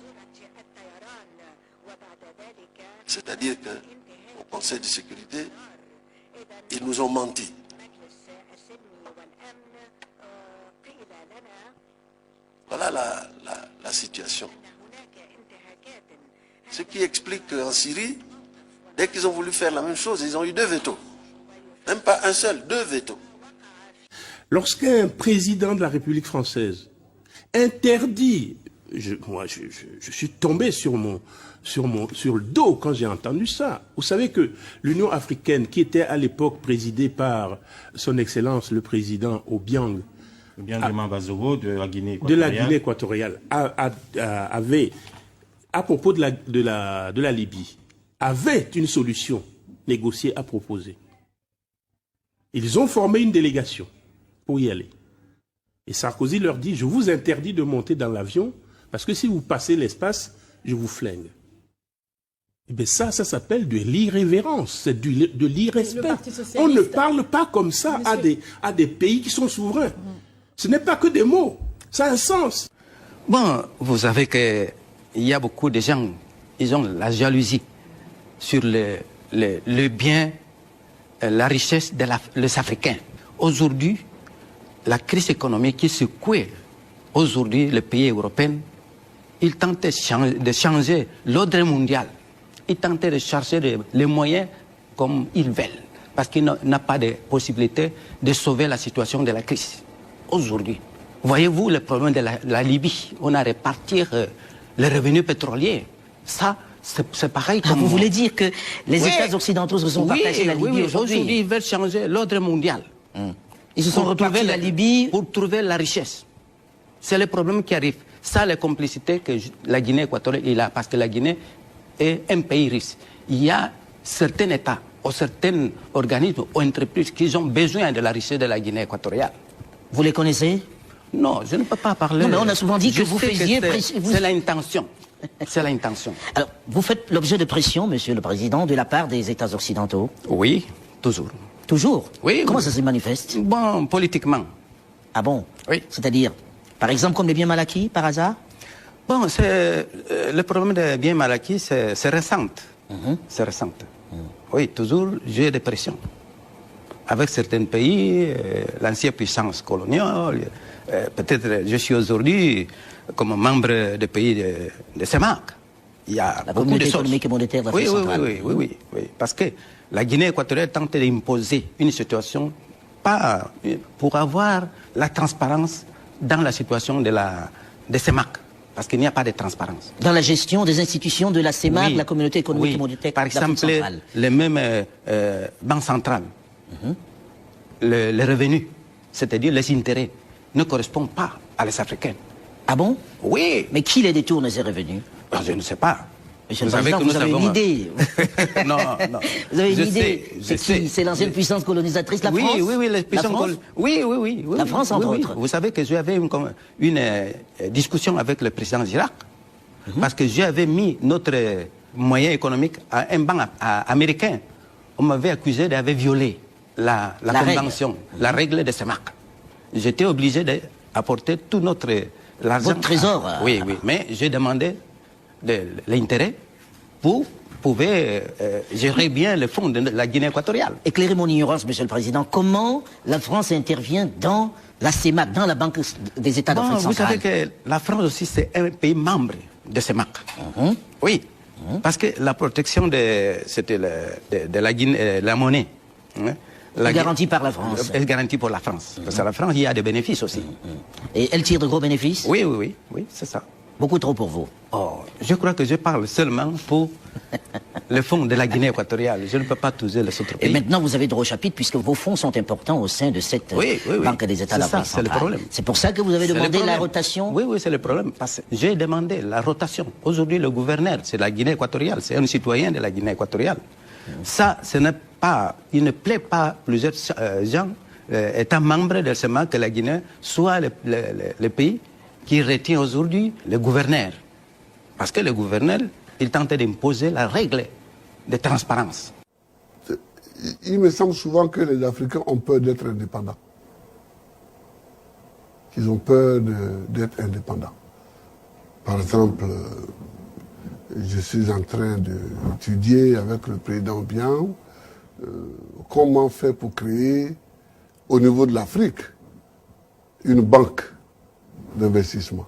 C'est-à-dire qu'au Conseil de sécurité, ils nous ont menti. Voilà la situation. Ce qui explique qu'en Syrie, dès qu'ils ont voulu faire la même chose, ils ont eu 2 vétos. Même pas un seul, 2 vétos. Lorsqu'un président de la République française interdit, moi je suis tombé sur le dos quand j'ai entendu ça. Vous savez que l'Union africaine, qui était à l'époque présidée par son Excellence le président Obiang, de la Guinée équatoriale, avait, à propos de la Libye, avait une solution négociée à proposer. Ils ont formé une délégation pour y aller. Et Sarkozy leur dit, je vous interdis de monter dans l'avion, parce que si vous passez l'espace, je vous flingue. Eh bien ça s'appelle de l'irrévérence, c'est de l'irrespect. On ne parle pas comme ça à des pays qui sont souverains. Ce n'est pas que des mots, ça a un sens. Bon, vous savez qu'il y a beaucoup de gens, ils ont la jalousie sur le bien, la richesse des Africains. Aujourd'hui, la crise économique qui secoue aujourd'hui les pays européens, ils tentent de changer l'ordre mondial. Ils tentent de chercher les moyens comme ils veulent. Parce qu'il n'y a pas de possibilité de sauver la situation de la crise. Aujourd'hui, voyez-vous le problème de la Libye? On a réparti les revenus pétroliers. Ça, c'est pareil. Vous voulez dire que les États occidentaux se sont partagés la Libye aujourd'hui? Aujourd'hui, ils veulent changer l'ordre mondial. Ils se sont retrouvés la Libye pour trouver la richesse. C'est le problème qui arrive. Ça, les complicités que la Guinée équatoriale a, parce que la Guinée est un pays riche. Il y a certains États ou certains organismes ou entreprises qui ont besoin de la richesse de la Guinée équatoriale. Vous les connaissez? Non, je ne peux pas parler. Non, mais on a souvent dit que vous faisiez... C'est l'intention. C'est l'intention. Alors, vous faites l'objet de pression, Monsieur le Président, de la part des États occidentaux? Oui, toujours. Toujours? Oui. Comment ça se manifeste? Bon, politiquement. Ah bon? Oui. C'est-à-dire, par exemple, comme les biens mal acquis, par hasard? Bon, le problème des biens mal acquis, c'est récent. C'est récent. Oui, toujours, j'ai des pressions. Avec certains pays, l'ancienne puissance coloniale, peut-être je suis aujourd'hui comme membre des pays de CEMAC. Il y a la beaucoup communauté de choses. économique et monétaire d'Afrique centrale. Oui, parce que la Guinée équatoriale tente d'imposer une situation pas pour avoir la transparence dans la situation de CEMAC. Parce qu'il n'y a pas de transparence. Dans la gestion des institutions de la CEMAC, Oui. la communauté économique Oui. et monétaire Par d'Afrique exemple, centrale. les mêmes banques centrales, les revenus, c'est-à-dire les intérêts, ne correspondent pas à les Africains. Ah bon? Oui. Mais qui les détourne ces revenus? Je ne sais pas. Monsieur le Président, vous avez une idée. Non, non. Vous avez une Je idée. sais, C'est qui? C'est l'ancienne puissance colonisatrice, la France? Oui, les puissances oui. La France, entre autres. Vous savez que j'avais une discussion avec le président Chirac, parce que j'avais mis notre moyen économique à un banc américain. On m'avait accusé d'avoir violé la convention, la règle de CEMAC. J'étais obligé d'apporter tout l'argent. Votre trésor. Oui, mais j'ai demandé l'intérêt pour pouvoir gérer bien le fonds de la Guinée équatoriale. Éclairez mon ignorance, Monsieur le Président. Comment la France intervient dans la CEMAC, dans la Banque des États d'Afrique Vous centrale? savez que la France aussi, c'est un pays membre de CEMAC. Oui, parce que la protection de la Guinée, la monnaie, est garantie par la France. Est garantie pour la France. Parce que la France, il y a des bénéfices aussi. Et elle tire de gros bénéfices? Oui, c'est ça. Beaucoup trop pour vous. Oh, je crois que je parle seulement pour le fonds de la Guinée équatoriale. Je ne peux pas toucher les autres pays. Et maintenant, vous avez droit au chapitre puisque vos fonds sont importants au sein de cette Banque des États d'Afrique centrale. C'est le problème. C'est pour ça que vous avez demandé la rotation? Oui, c'est le problème. Parce que j'ai demandé la rotation. Aujourd'hui, le gouverneur, c'est la Guinée équatoriale. C'est un citoyen de la Guinée équatoriale. Ça, ce n'est pas... Il ne plaît pas plusieurs gens, étant membres de CEMAC, que la Guinée soit le pays qui retient aujourd'hui le gouverneur. Parce que le gouverneur, il tente d'imposer la règle de transparence. Il me semble souvent que les Africains ont peur d'être indépendants. Qu'ils ont peur d'être indépendants. Par exemple, je suis en train d'étudier avec le président Bian comment faire pour créer au niveau de l'Afrique une banque d'investissement.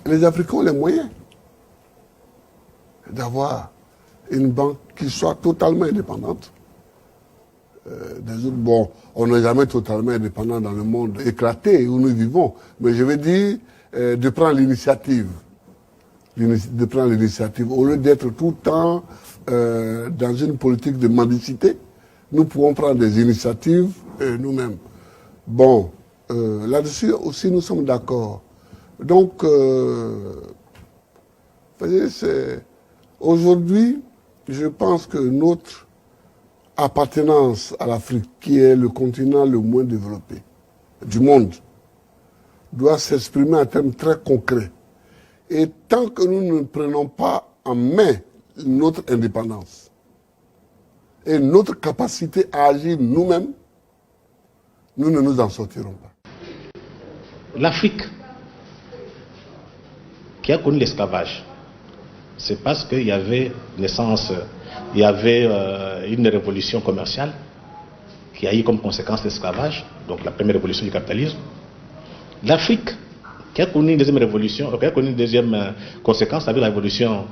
Les Africains ont les moyens d'avoir une banque qui soit totalement indépendante des autres. Bon, on n'est jamais totalement indépendant dans le monde éclaté où nous vivons, mais je veux dire de prendre l'initiative. De prendre l'initiative. Au lieu d'être tout le temps dans une politique de mendicité, nous pouvons prendre des initiatives nous-mêmes. Bon, là-dessus aussi nous sommes d'accord. Donc, aujourd'hui, je pense que notre appartenance à l'Afrique, qui est le continent le moins développé du monde, doit s'exprimer en termes très concrets. Et tant que nous ne prenons pas en main notre indépendance et notre capacité à agir nous-mêmes, nous ne nous en sortirons pas. L'Afrique, qui a connu l'esclavage, c'est parce qu'il y avait naissance, il y avait une révolution commerciale qui a eu comme conséquence l'esclavage, donc la première révolution du capitalisme. L'Afrique, qui a connu une deuxième révolution, qui a connu une deuxième conséquence avec la révolution,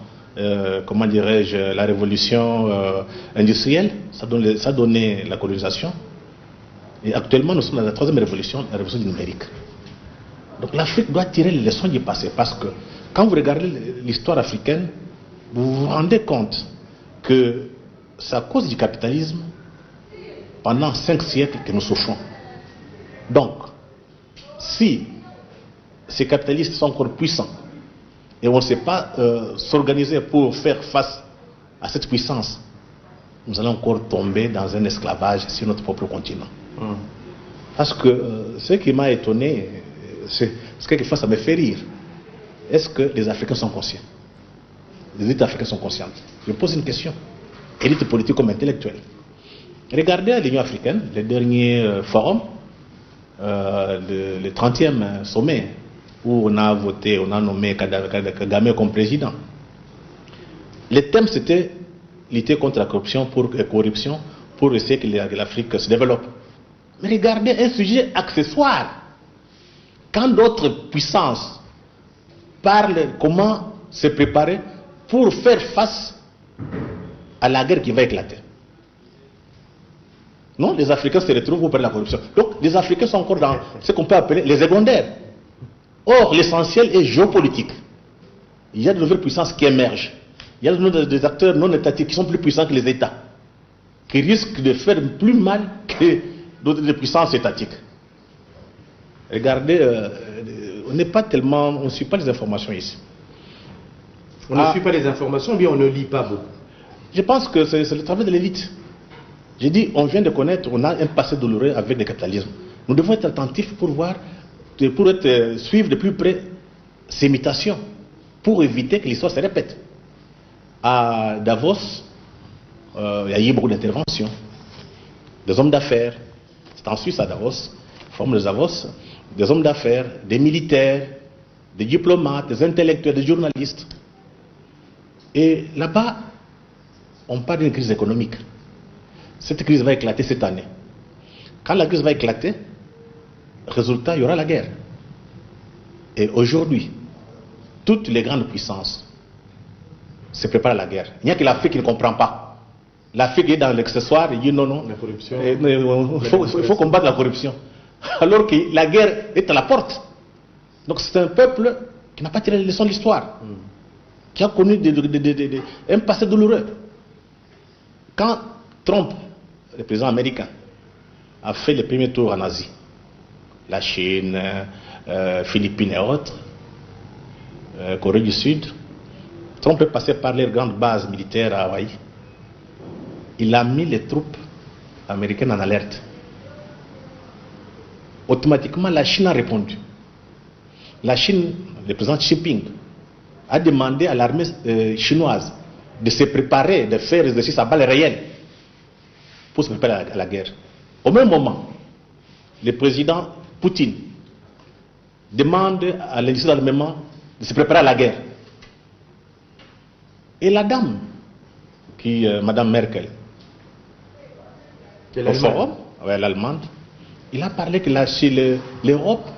comment dirais-je, la révolution industrielle, ça a donné la colonisation. Et actuellement, nous sommes dans la troisième révolution, la révolution numérique. Donc l'Afrique doit tirer les leçons du passé, parce que quand vous regardez l'histoire africaine, vous vous rendez compte que c'est à cause du capitalisme, pendant 5 siècles, que nous souffrons. Donc, si ces capitalistes sont encore puissants, et on ne sait pas s'organiser pour faire face à cette puissance, nous allons encore tomber dans un esclavage sur notre propre continent. Parce que ce qui m'a étonné, c'est quelquefois ça me fait rire. Est-ce que les Africains sont conscients? Les élites africaines sont conscientes? Je pose une question. Élites politiques comme intellectuelles. Regardez l'Union africaine, le dernier forum, le 30e sommet, où on a voté, on a nommé Kagame comme président. Le thème c'était lutter contre la corruption pour essayer que l'Afrique se développe. Mais regardez un sujet accessoire. Quand d'autres puissances parlent comment se préparer pour faire face à la guerre qui va éclater. Non, les Africains se retrouvent pour parler de la corruption. Donc les Africains sont encore dans ce qu'on peut appeler les secondaires. Or, l'essentiel est géopolitique. Il y a de nouvelles puissances qui émergent. Il y a des acteurs non étatiques qui sont plus puissants que les États, qui risquent de faire plus mal que d'autres puissances étatiques. Regardez, on n'est pas tellement, on ne suit pas les informations ici. On ne suit pas les informations, mais on ne lit pas beaucoup. Je pense que c'est le travail de l'élite. J'ai dit, on vient de connaître, on a un passé douloureux avec le capitalisme. Nous devons être attentifs pour voir, suivre de plus près ces mutations, pour éviter que l'histoire se répète. À Davos, il y a eu beaucoup d'interventions, des hommes d'affaires. C'est en Suisse à Davos, forme de Davos, des hommes d'affaires, des militaires, des diplomates, des intellectuels, des journalistes. Et là-bas, on parle d'une crise économique. Cette crise va éclater cette année. Quand la crise va éclater, résultat, il y aura la guerre. Et aujourd'hui, toutes les grandes puissances se préparent à la guerre. Il n'y a que l'Afrique qui ne comprend pas. L'Afrique est dans l'accessoire et dit non, non, il faut combattre la corruption. Alors que la guerre est à la porte. Donc c'est un peuple qui n'a pas tiré les leçons de l'histoire, qui a connu un passé douloureux. Quand Trump, le président américain, a fait le premier tour en Asie, la Chine, Philippines et autres, Corée du Sud, Trump est passé par les grandes bases militaires à Hawaï. Il a mis les troupes américaines en alerte. Automatiquement, la Chine a répondu. La Chine, le président Xi Jinping, a demandé à l'armée chinoise de se préparer, de faire des exercices à balles réelles pour se préparer à la guerre. Au même moment, le président Poutine demande à l'industrie d'armement de se préparer à la guerre. Et la dame, Madame Merkel, au forum, l'Allemande, il a parlé que l'Europe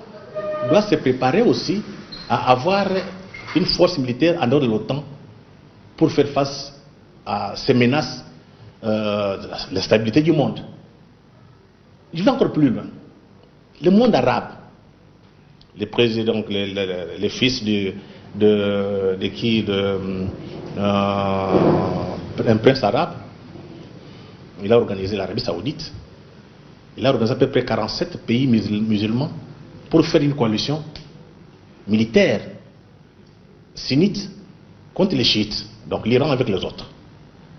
doit se préparer aussi à avoir une force militaire en dehors de l'OTAN pour faire face à ces menaces de la stabilité du monde. Je vais encore plus loin. Le monde arabe, les présidents, les fils un prince arabe, il a organisé l'Arabie Saoudite, il a organisé à peu près 47 pays musulmans pour faire une coalition militaire sunnite contre les chiites, donc l'Iran avec les autres.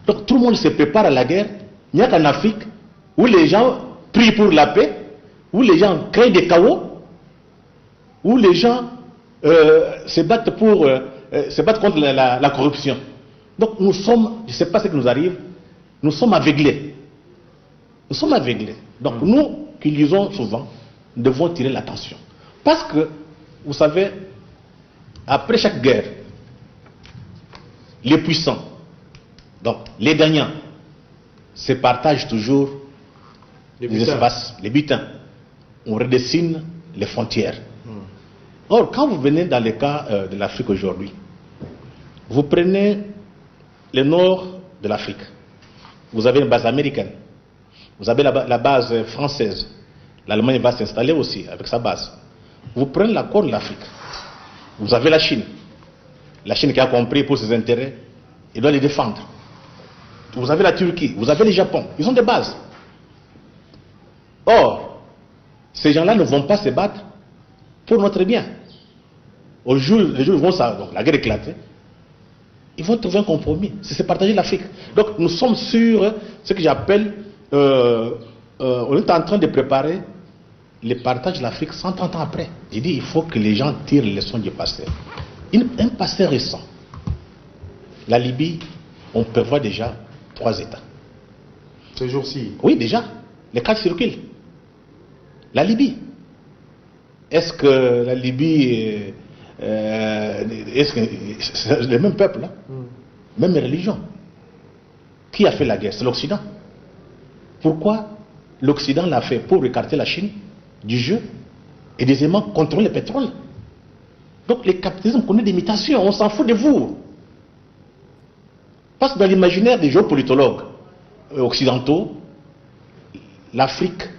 Donc tout le monde se prépare à la guerre. Il n'y a qu'en Afrique où les gens prient pour la paix, où les gens créent des chaos, où les gens se battent contre la corruption. Donc nous sommes, je ne sais pas ce qui nous arrive, nous sommes aveuglés. Nous sommes aveuglés. Donc nous qui lisons souvent, nous devons tirer l'attention. Parce que, vous savez, après chaque guerre, les puissants, donc les gagnants, se partagent toujours les espaces, les butins. On redessine les frontières. Or, quand vous venez dans le cas de l'Afrique aujourd'hui, vous prenez le nord de l'Afrique. Vous avez une base américaine. Vous avez la base française. L'Allemagne va s'installer aussi avec sa base. Vous prenez la Corne de l'Afrique. Vous avez la Chine. La Chine qui a compris pour ses intérêts, il doit les défendre. Vous avez la Turquie, vous avez le Japon, ils ont des bases. Or, ces gens-là ne vont pas se battre pour notre bien. Les jours où vont ça, donc la guerre éclater, ils vont trouver un compromis. C'est partager l'Afrique. Donc nous sommes sur ce que j'appelle, on est en train de préparer le partage de l'Afrique 130 ans après. J'ai dit, il faut que les gens tirent les leçons du passé. Un passé récent. La Libye, on prévoit déjà 3 États. Ces jours-ci? Oui, déjà. Les 4 circulent. La Libye. Est-ce que la Libye, est-ce que c'est le même peuple, là, même religion? Qui a fait la guerre? C'est l'Occident. Pourquoi l'Occident l'a fait? Pour écarter la Chine du jeu et deuxièmement contrôler le pétrole. Donc le capitalisme connaît des mutations, on s'en fout de vous. Parce que dans l'imaginaire des géopolitologues occidentaux, l'Afrique,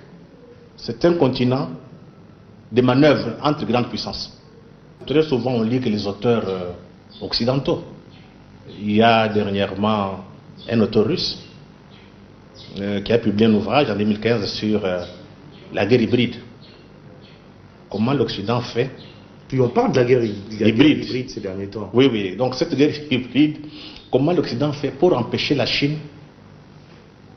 c'est un continent de manœuvres entre grandes puissances. Très souvent, on lit que les auteurs occidentaux. Il y a dernièrement un auteur russe qui a publié un ouvrage en 2015 sur la guerre hybride. Comment l'Occident fait? Puis on parle de la guerre hybride ces derniers temps. Oui, oui. Donc cette guerre hybride, comment l'Occident fait pour empêcher la Chine,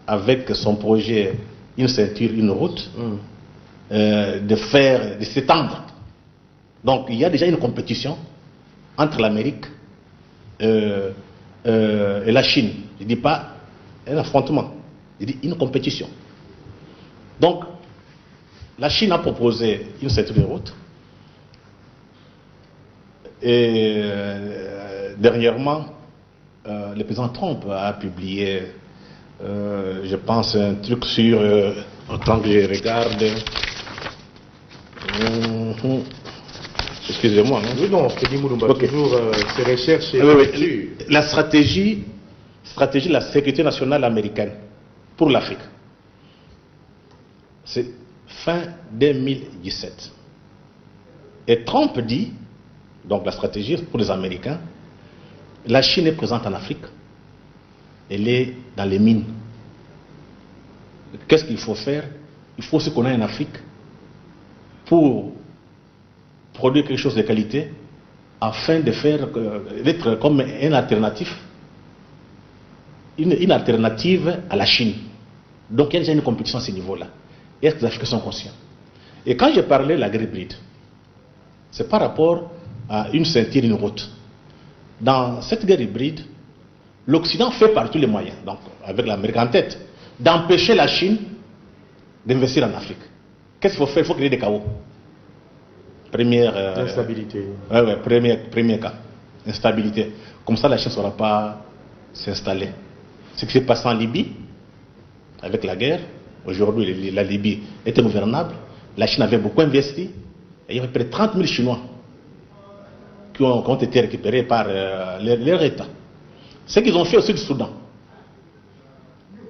avec son projet Une ceinture, une route, de s'étendre. Donc il y a déjà une compétition entre l'Amérique et la Chine. Je ne dis pas un affrontement, je dis une compétition. Donc la Chine a proposé une ceinture de route. Et dernièrement, le président Trump a publié, je pense, un truc sur, en tant que je regarde, excusez-moi. Hein? Oui, non, Freddy Moulumba, okay. Toujours ses recherches. Oui. La stratégie de la sécurité nationale américaine pour l'Afrique, c'est fin 2017. Et Trump dit, donc la stratégie pour les Américains, la Chine est présente en Afrique, elle est dans les mines. Qu'est-ce qu'il faut faire? Il faut ce qu'on a en Afrique pour produire quelque chose de qualité afin de faire, d'être comme une alternative à la Chine. Donc il y a déjà une compétition à ce niveau-là. Est-ce que les Africains sont conscients? Et quand j'ai parlé de la guerre hybride, c'est par rapport à une ceinture, une route. Dans cette guerre hybride, l'Occident fait par tous les moyens, donc avec l'Amérique en tête, d'empêcher la Chine d'investir en Afrique. Qu'est-ce qu'il faut faire? Il faut créer des chaos. Première instabilité. Premier cas, instabilité. Comme ça, la Chine ne saura pas s'installer. Ce qui s'est passé en Libye, avec la guerre, aujourd'hui la Libye était gouvernable, la Chine avait beaucoup investi, et il y avait près de 30 000 Chinois qui ont été récupérés par leur État. Ce qu'ils ont fait au sud du Soudan,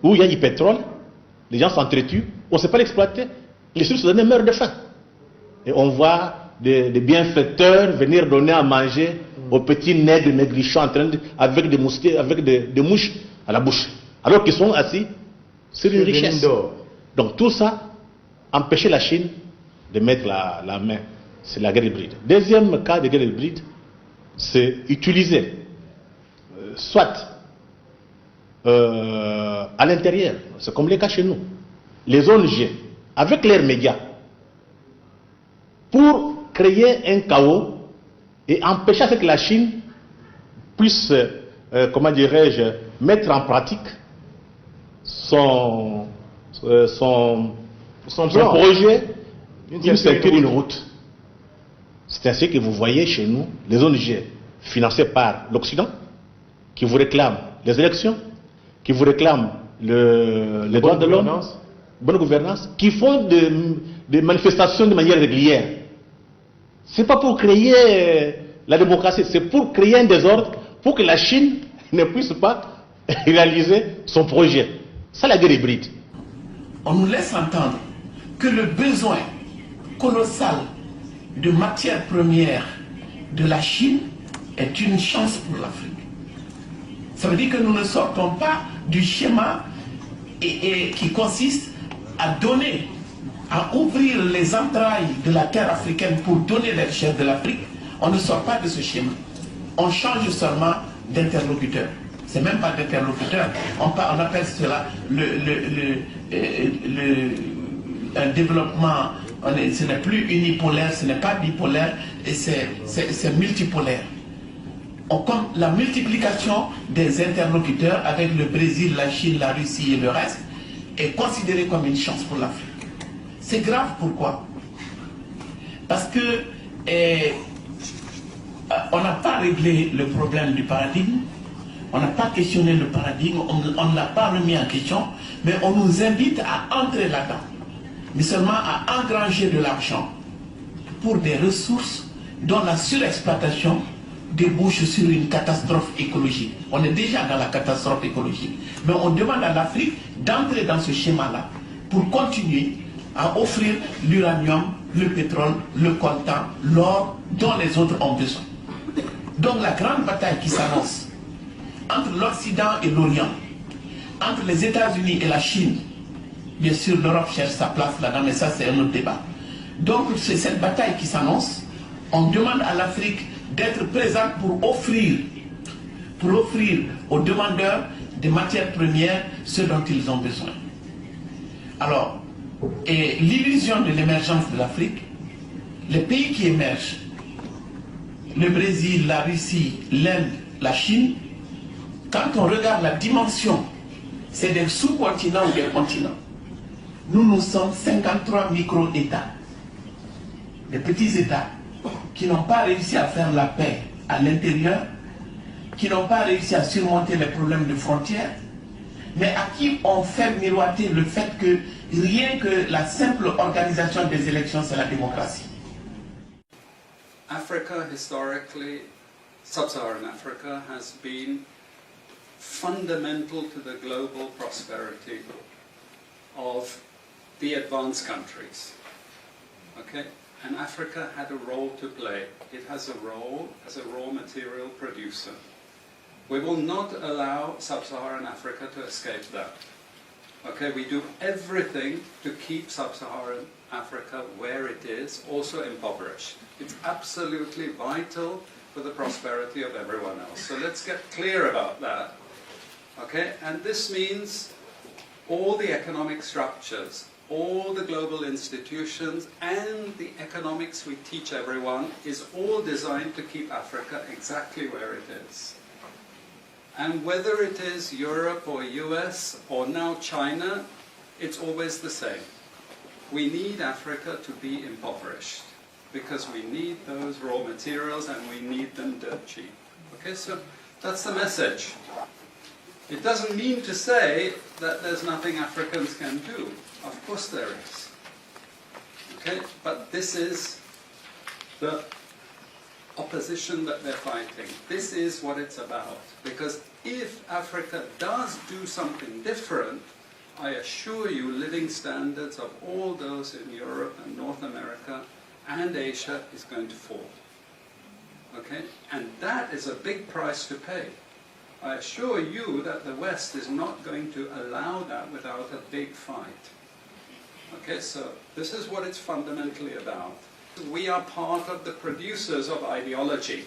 où il y a du pétrole, les gens s'entretuent, on ne sait pas l'exploiter, les Sud-Soudanais meurent de faim. Et on voit des bienfaiteurs venir donner à manger aux petits nègres négrichons avec des moustiques, avec des mouches à la bouche, alors qu'ils sont assis sur une richesse. Donc tout ça, empêcher la Chine de mettre la main, c'est la guerre hybride. Deuxième cas de guerre hybride, c'est utiliser, soit à l'intérieur, c'est comme les cas chez nous, les ONG, avec leurs médias, pour créer un chaos et empêcher que la Chine puisse, comment dirais-je, mettre en pratique son projet d'une ceinture, une route. C'est ainsi que vous voyez chez nous les ONG financées par l'Occident qui vous réclament les élections, qui vous réclament les droits de l'homme, bonne gouvernance, qui font des manifestations de manière régulière. Ce n'est pas pour créer la démocratie, c'est pour créer un désordre, pour que la Chine ne puisse pas réaliser son projet. C'est la guerre hybride. On nous laisse entendre que le besoin colossal de matières premières de la Chine est une chance pour l'Afrique. Ça veut dire que nous ne sortons pas du schéma qui consiste à donner, à ouvrir les entrailles de la terre africaine pour donner les richesses de l'Afrique. On ne sort pas de ce schéma. On change seulement d'interlocuteur. C'est même pas d'interlocuteur. On appelle cela un développement. Ce n'est plus unipolaire, ce n'est pas bipolaire, et c'est multipolaire. Comme la multiplication des interlocuteurs avec le Brésil, la Chine, la Russie et le reste est considérée comme une chance pour l'Afrique. C'est grave, pourquoi? Parce que on n'a pas réglé le problème du paradigme, on n'a pas questionné le paradigme, on ne l'a pas remis en question, mais on nous invite à entrer là-dedans, mais seulement à engranger de l'argent pour des ressources dont la surexploitation débouche sur une catastrophe écologique. On est déjà dans la catastrophe écologique, mais on demande à l'Afrique d'entrer dans ce schéma-là pour continuer à offrir l'uranium, le pétrole, le coltan, l'or dont les autres ont besoin. Donc la grande bataille qui s'annonce entre l'Occident et l'Orient, entre les États-Unis et la Chine, bien sûr l'Europe cherche sa place là-dedans, mais ça c'est un autre débat. Donc c'est cette bataille qui s'annonce. On demande à l'Afrique d'être présente pour offrir aux demandeurs des matières premières ce dont ils ont besoin. Alors, et l'illusion de l'émergence de l'Afrique, les pays qui émergent, le Brésil, la Russie, l'Inde, la Chine, quand on regarde la dimension, c'est des sous-continents ou des continents. Nous sommes 53 micro-États, des petits États qui n'ont pas réussi à faire la paix à l'intérieur, qui n'ont pas réussi à surmonter les problèmes de frontières, mais à qui on fait miroiter le fait que rien que la simple organisation des élections, c'est la démocratie. Africa, historically, sub-Saharan Africa, has been fundamental to the global prosperity of the advanced countries. Okay? And Africa had a role to play. It has a role as a raw material producer. We will not allow sub-Saharan Africa to escape that. Okay, we do everything to keep sub-Saharan Africa where it is, also impoverished. It's absolutely vital for the prosperity of everyone else. So let's get clear about that. Okay, and this means all the economic structures, all the global institutions, and the economics we teach everyone is all designed to keep Africa exactly where it is. And whether it is Europe or US or now China, it's always the same. We need Africa to be impoverished because we need those raw materials and we need them dirt cheap. Okay, so that's the message. It doesn't mean to say that there's nothing Africans can do. Of course there is. Okay, but this is the opposition that they're fighting. This is what it's about. Because if Africa does do something different, I assure you living standards of all those in Europe and North America and Asia is going to fall. Okay? And that is a big price to pay. I assure you that the West is not going to allow that without a big fight. Okay, so this is what it's fundamentally about. We are part of the producers of ideology.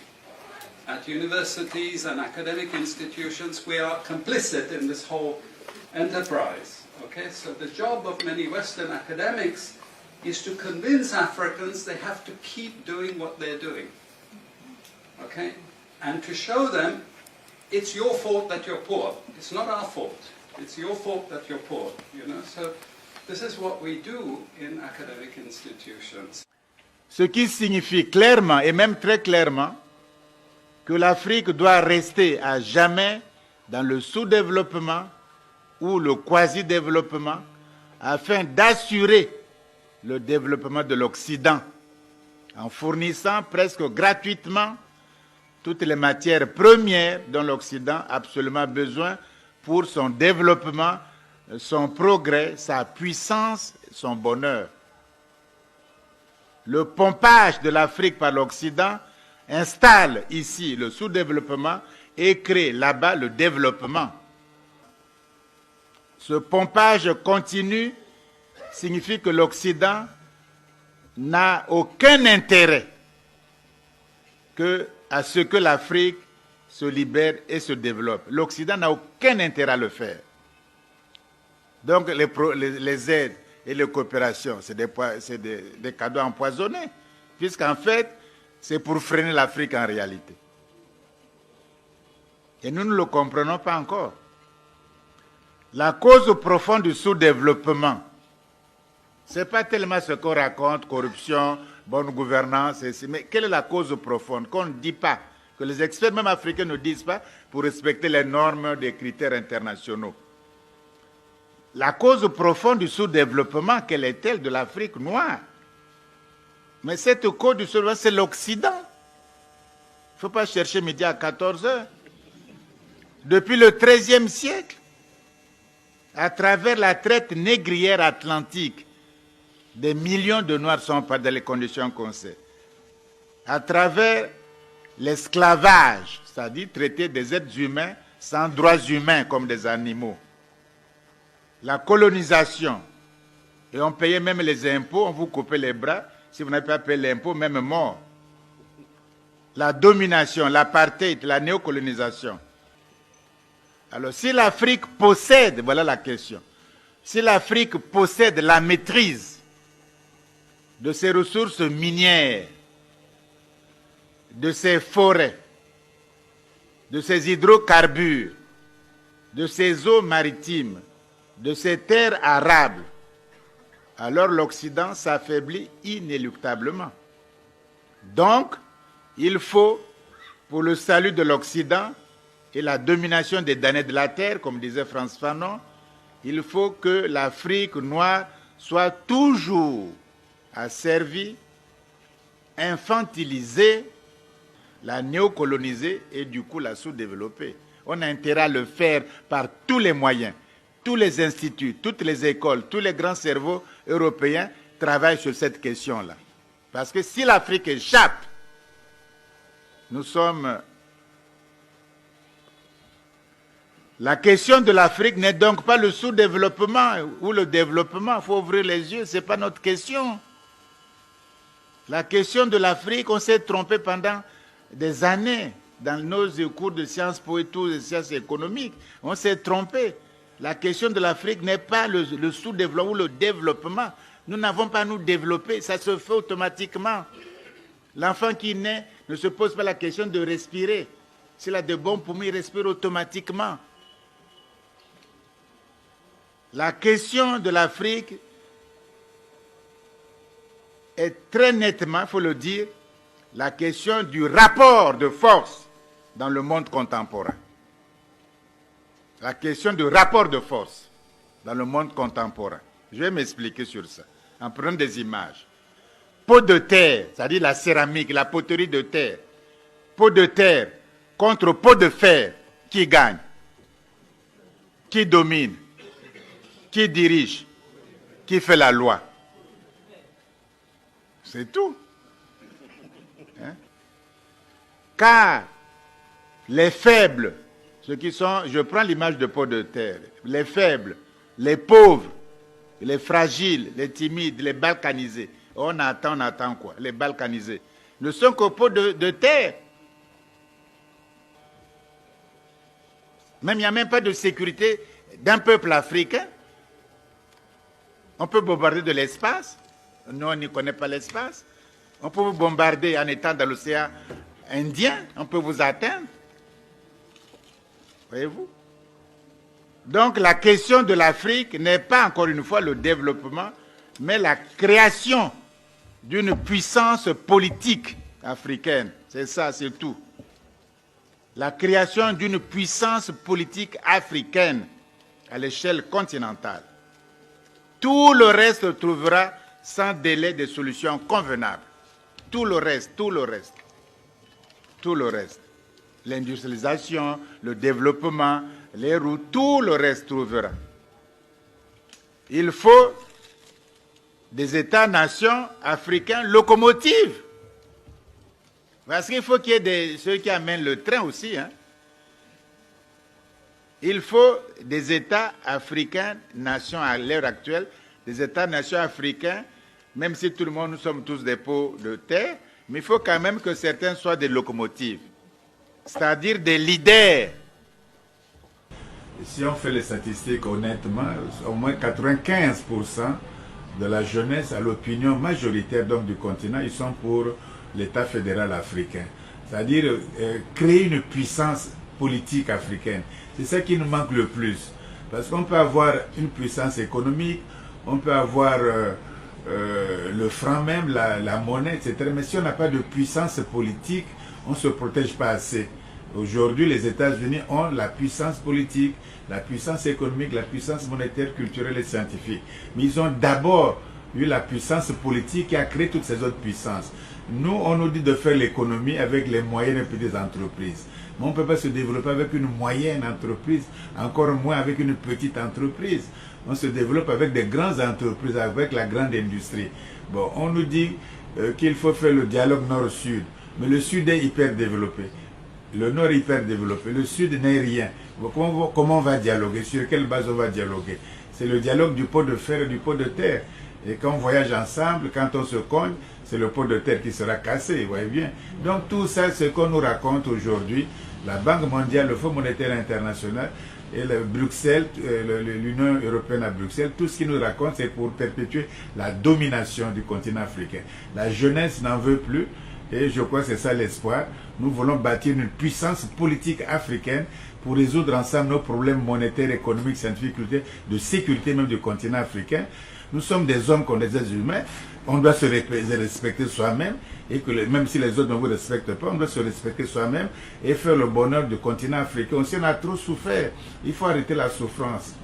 At universities and academic institutions, we are complicit in this whole enterprise. Okay, so the job of many Western academics is to convince Africans they have to keep doing what they're doing. Okay, and to show them it's your fault that you're poor. It's not our fault. It's your fault that you're poor. You know, so this is what we do in academic institutions. Ce qui signifie clairement et même très clairement que l'Afrique doit rester à jamais dans le sous-développement ou le quasi-développement afin d'assurer le développement de l'Occident en fournissant presque gratuitement toutes les matières premières dont l'Occident a absolument besoin pour son développement, son progrès, sa puissance, son bonheur. Le pompage de l'Afrique par l'Occident installe ici le sous-développement et crée là-bas le développement. Ce pompage continu signifie que l'Occident n'a aucun intérêt à ce que l'Afrique se libère et se développe. L'Occident n'a aucun intérêt à le faire. Donc les aides et les coopérations, c'est des cadeaux empoisonnés, puisqu'en fait, c'est pour freiner l'Afrique en réalité. Et nous ne le comprenons pas encore. La cause profonde du sous-développement, ce n'est pas tellement ce qu'on raconte, corruption, bonne gouvernance, mais quelle est la cause profonde qu'on ne dit pas, que les experts même africains ne disent pas pour respecter les normes des critères internationaux. La cause profonde du sous-développement, quelle est-elle de l'Afrique noire? Mais cette cause du sous-développement, c'est l'Occident. Il ne faut pas chercher midi à 14 heures. Depuis le XIIIe siècle, à travers la traite négrière atlantique, des millions de Noirs sont pas dans les conditions qu'on sait. À travers l'esclavage, c'est-à-dire traiter des êtres humains sans droits humains comme des animaux. La colonisation, et on payait même les impôts, on vous coupait les bras, si vous n'avez pas payé l'impôt, même mort. La domination, l'apartheid, la néocolonisation. Alors si l'Afrique possède, voilà la question, si l'Afrique possède la maîtrise de ses ressources minières, de ses forêts, de ses hydrocarbures, de ses eaux maritimes, de ses terres arables, alors l'Occident s'affaiblit inéluctablement. Donc, il faut, pour le salut de l'Occident et la domination des damnés de la terre, comme disait Frantz Fanon, il faut que l'Afrique noire soit toujours asservie, infantilisée, la néocoloniser et du coup la sous-développer. On a intérêt à le faire par tous les moyens. Tous les instituts, toutes les écoles, tous les grands cerveaux européens travaillent sur cette question-là. Parce que si l'Afrique échappe, nous sommes... La question de l'Afrique n'est donc pas le sous-développement ou le développement. Il faut ouvrir les yeux, ce n'est pas notre question. La question de l'Afrique, on s'est trompé pendant des années dans nos cours de sciences po et tout, de sciences économiques. On s'est trompé. La question de l'Afrique n'est pas le sous-développement ou le développement. Nous n'avons pas à nous développer, ça se fait automatiquement. L'enfant qui naît ne se pose pas la question de respirer. S'il a de bons poumons, il respire automatiquement. La question de l'Afrique est très nettement, il faut le dire, la question du rapport de force dans le monde contemporain. La question du rapport de force dans le monde contemporain. Je vais m'expliquer sur ça, en prenant des images. Pot de terre, c'est-à-dire la céramique, la poterie de terre. Pot de terre contre pot de fer, qui gagne? Qui domine? Qui dirige? Qui fait la loi? C'est tout. Hein? Car les faibles, ceux qui sont, je prends l'image de pot de terre, les faibles, les pauvres, les fragiles, les timides, les balkanisés, on attend quoi? Les balkanisés ne sont qu'au pot de terre. Même il n'y a même pas de sécurité d'un peuple africain. On peut bombarder de l'espace. Nous, on n'y connaît pas l'espace. On peut vous bombarder en étant dans l'océan Indien. On peut vous atteindre. Voyez-vous? Donc la question de l'Afrique n'est pas encore une fois le développement, mais la création d'une puissance politique africaine. C'est ça, c'est tout. La création d'une puissance politique africaine à l'échelle continentale. Tout le reste trouvera sans délai des solutions convenables. Tout le reste. L'industrialisation, le développement, les routes, tout le reste trouvera. Il faut des États-nations africains locomotives. Parce qu'il faut qu'il y ait ceux qui amènent le train aussi. Hein. Il faut des États africains, nations à l'heure actuelle, des États-nations africains, même si tout le monde, nous sommes tous des pots de terre, mais il faut quand même que certains soient des locomotives, c'est-à-dire des leaders. Si on fait les statistiques honnêtement, au moins 95% de la jeunesse à l'opinion majoritaire donc, du continent, ils sont pour l'État fédéral africain. C'est-à-dire créer une puissance politique africaine. C'est ça qui nous manque le plus. Parce qu'on peut avoir une puissance économique, on peut avoir le franc même, la monnaie, etc. Mais si on n'a pas de puissance politique, on ne se protège pas assez. Aujourd'hui, les États-Unis ont la puissance politique, la puissance économique, la puissance monétaire, culturelle et scientifique. Mais ils ont d'abord eu la puissance politique qui a créé toutes ces autres puissances. Nous, on nous dit de faire l'économie avec les moyennes et petites entreprises. Mais on ne peut pas se développer avec une moyenne entreprise, encore moins avec une petite entreprise. On se développe avec des grandes entreprises, avec la grande industrie. Bon, on nous dit qu'il faut faire le dialogue nord-sud, mais le sud est hyper développé. Le nord est hyper développé, le sud n'est rien. Comment on va dialoguer? Sur quelle base on va dialoguer? C'est le dialogue du pot de fer et du pot de terre. Et quand on voyage ensemble, quand on se cogne, c'est le pot de terre qui sera cassé, vous voyez bien. Donc tout ça, ce qu'on nous raconte aujourd'hui, la Banque mondiale, le Fonds monétaire international et Bruxelles, l'Union européenne à Bruxelles, tout ce qu'ils nous racontent, c'est pour perpétuer la domination du continent africain. La jeunesse n'en veut plus. Et je crois que c'est ça l'espoir. Nous voulons bâtir une puissance politique africaine pour résoudre ensemble nos problèmes monétaires, économiques, scientifiques, de sécurité même du continent africain. Nous sommes des hommes comme des êtres humains. On doit se respecter soi-même. Et que même si les autres ne vous respectent pas, on doit se respecter soi-même et faire le bonheur du continent africain. Aussi, on a trop souffert. Il faut arrêter la souffrance.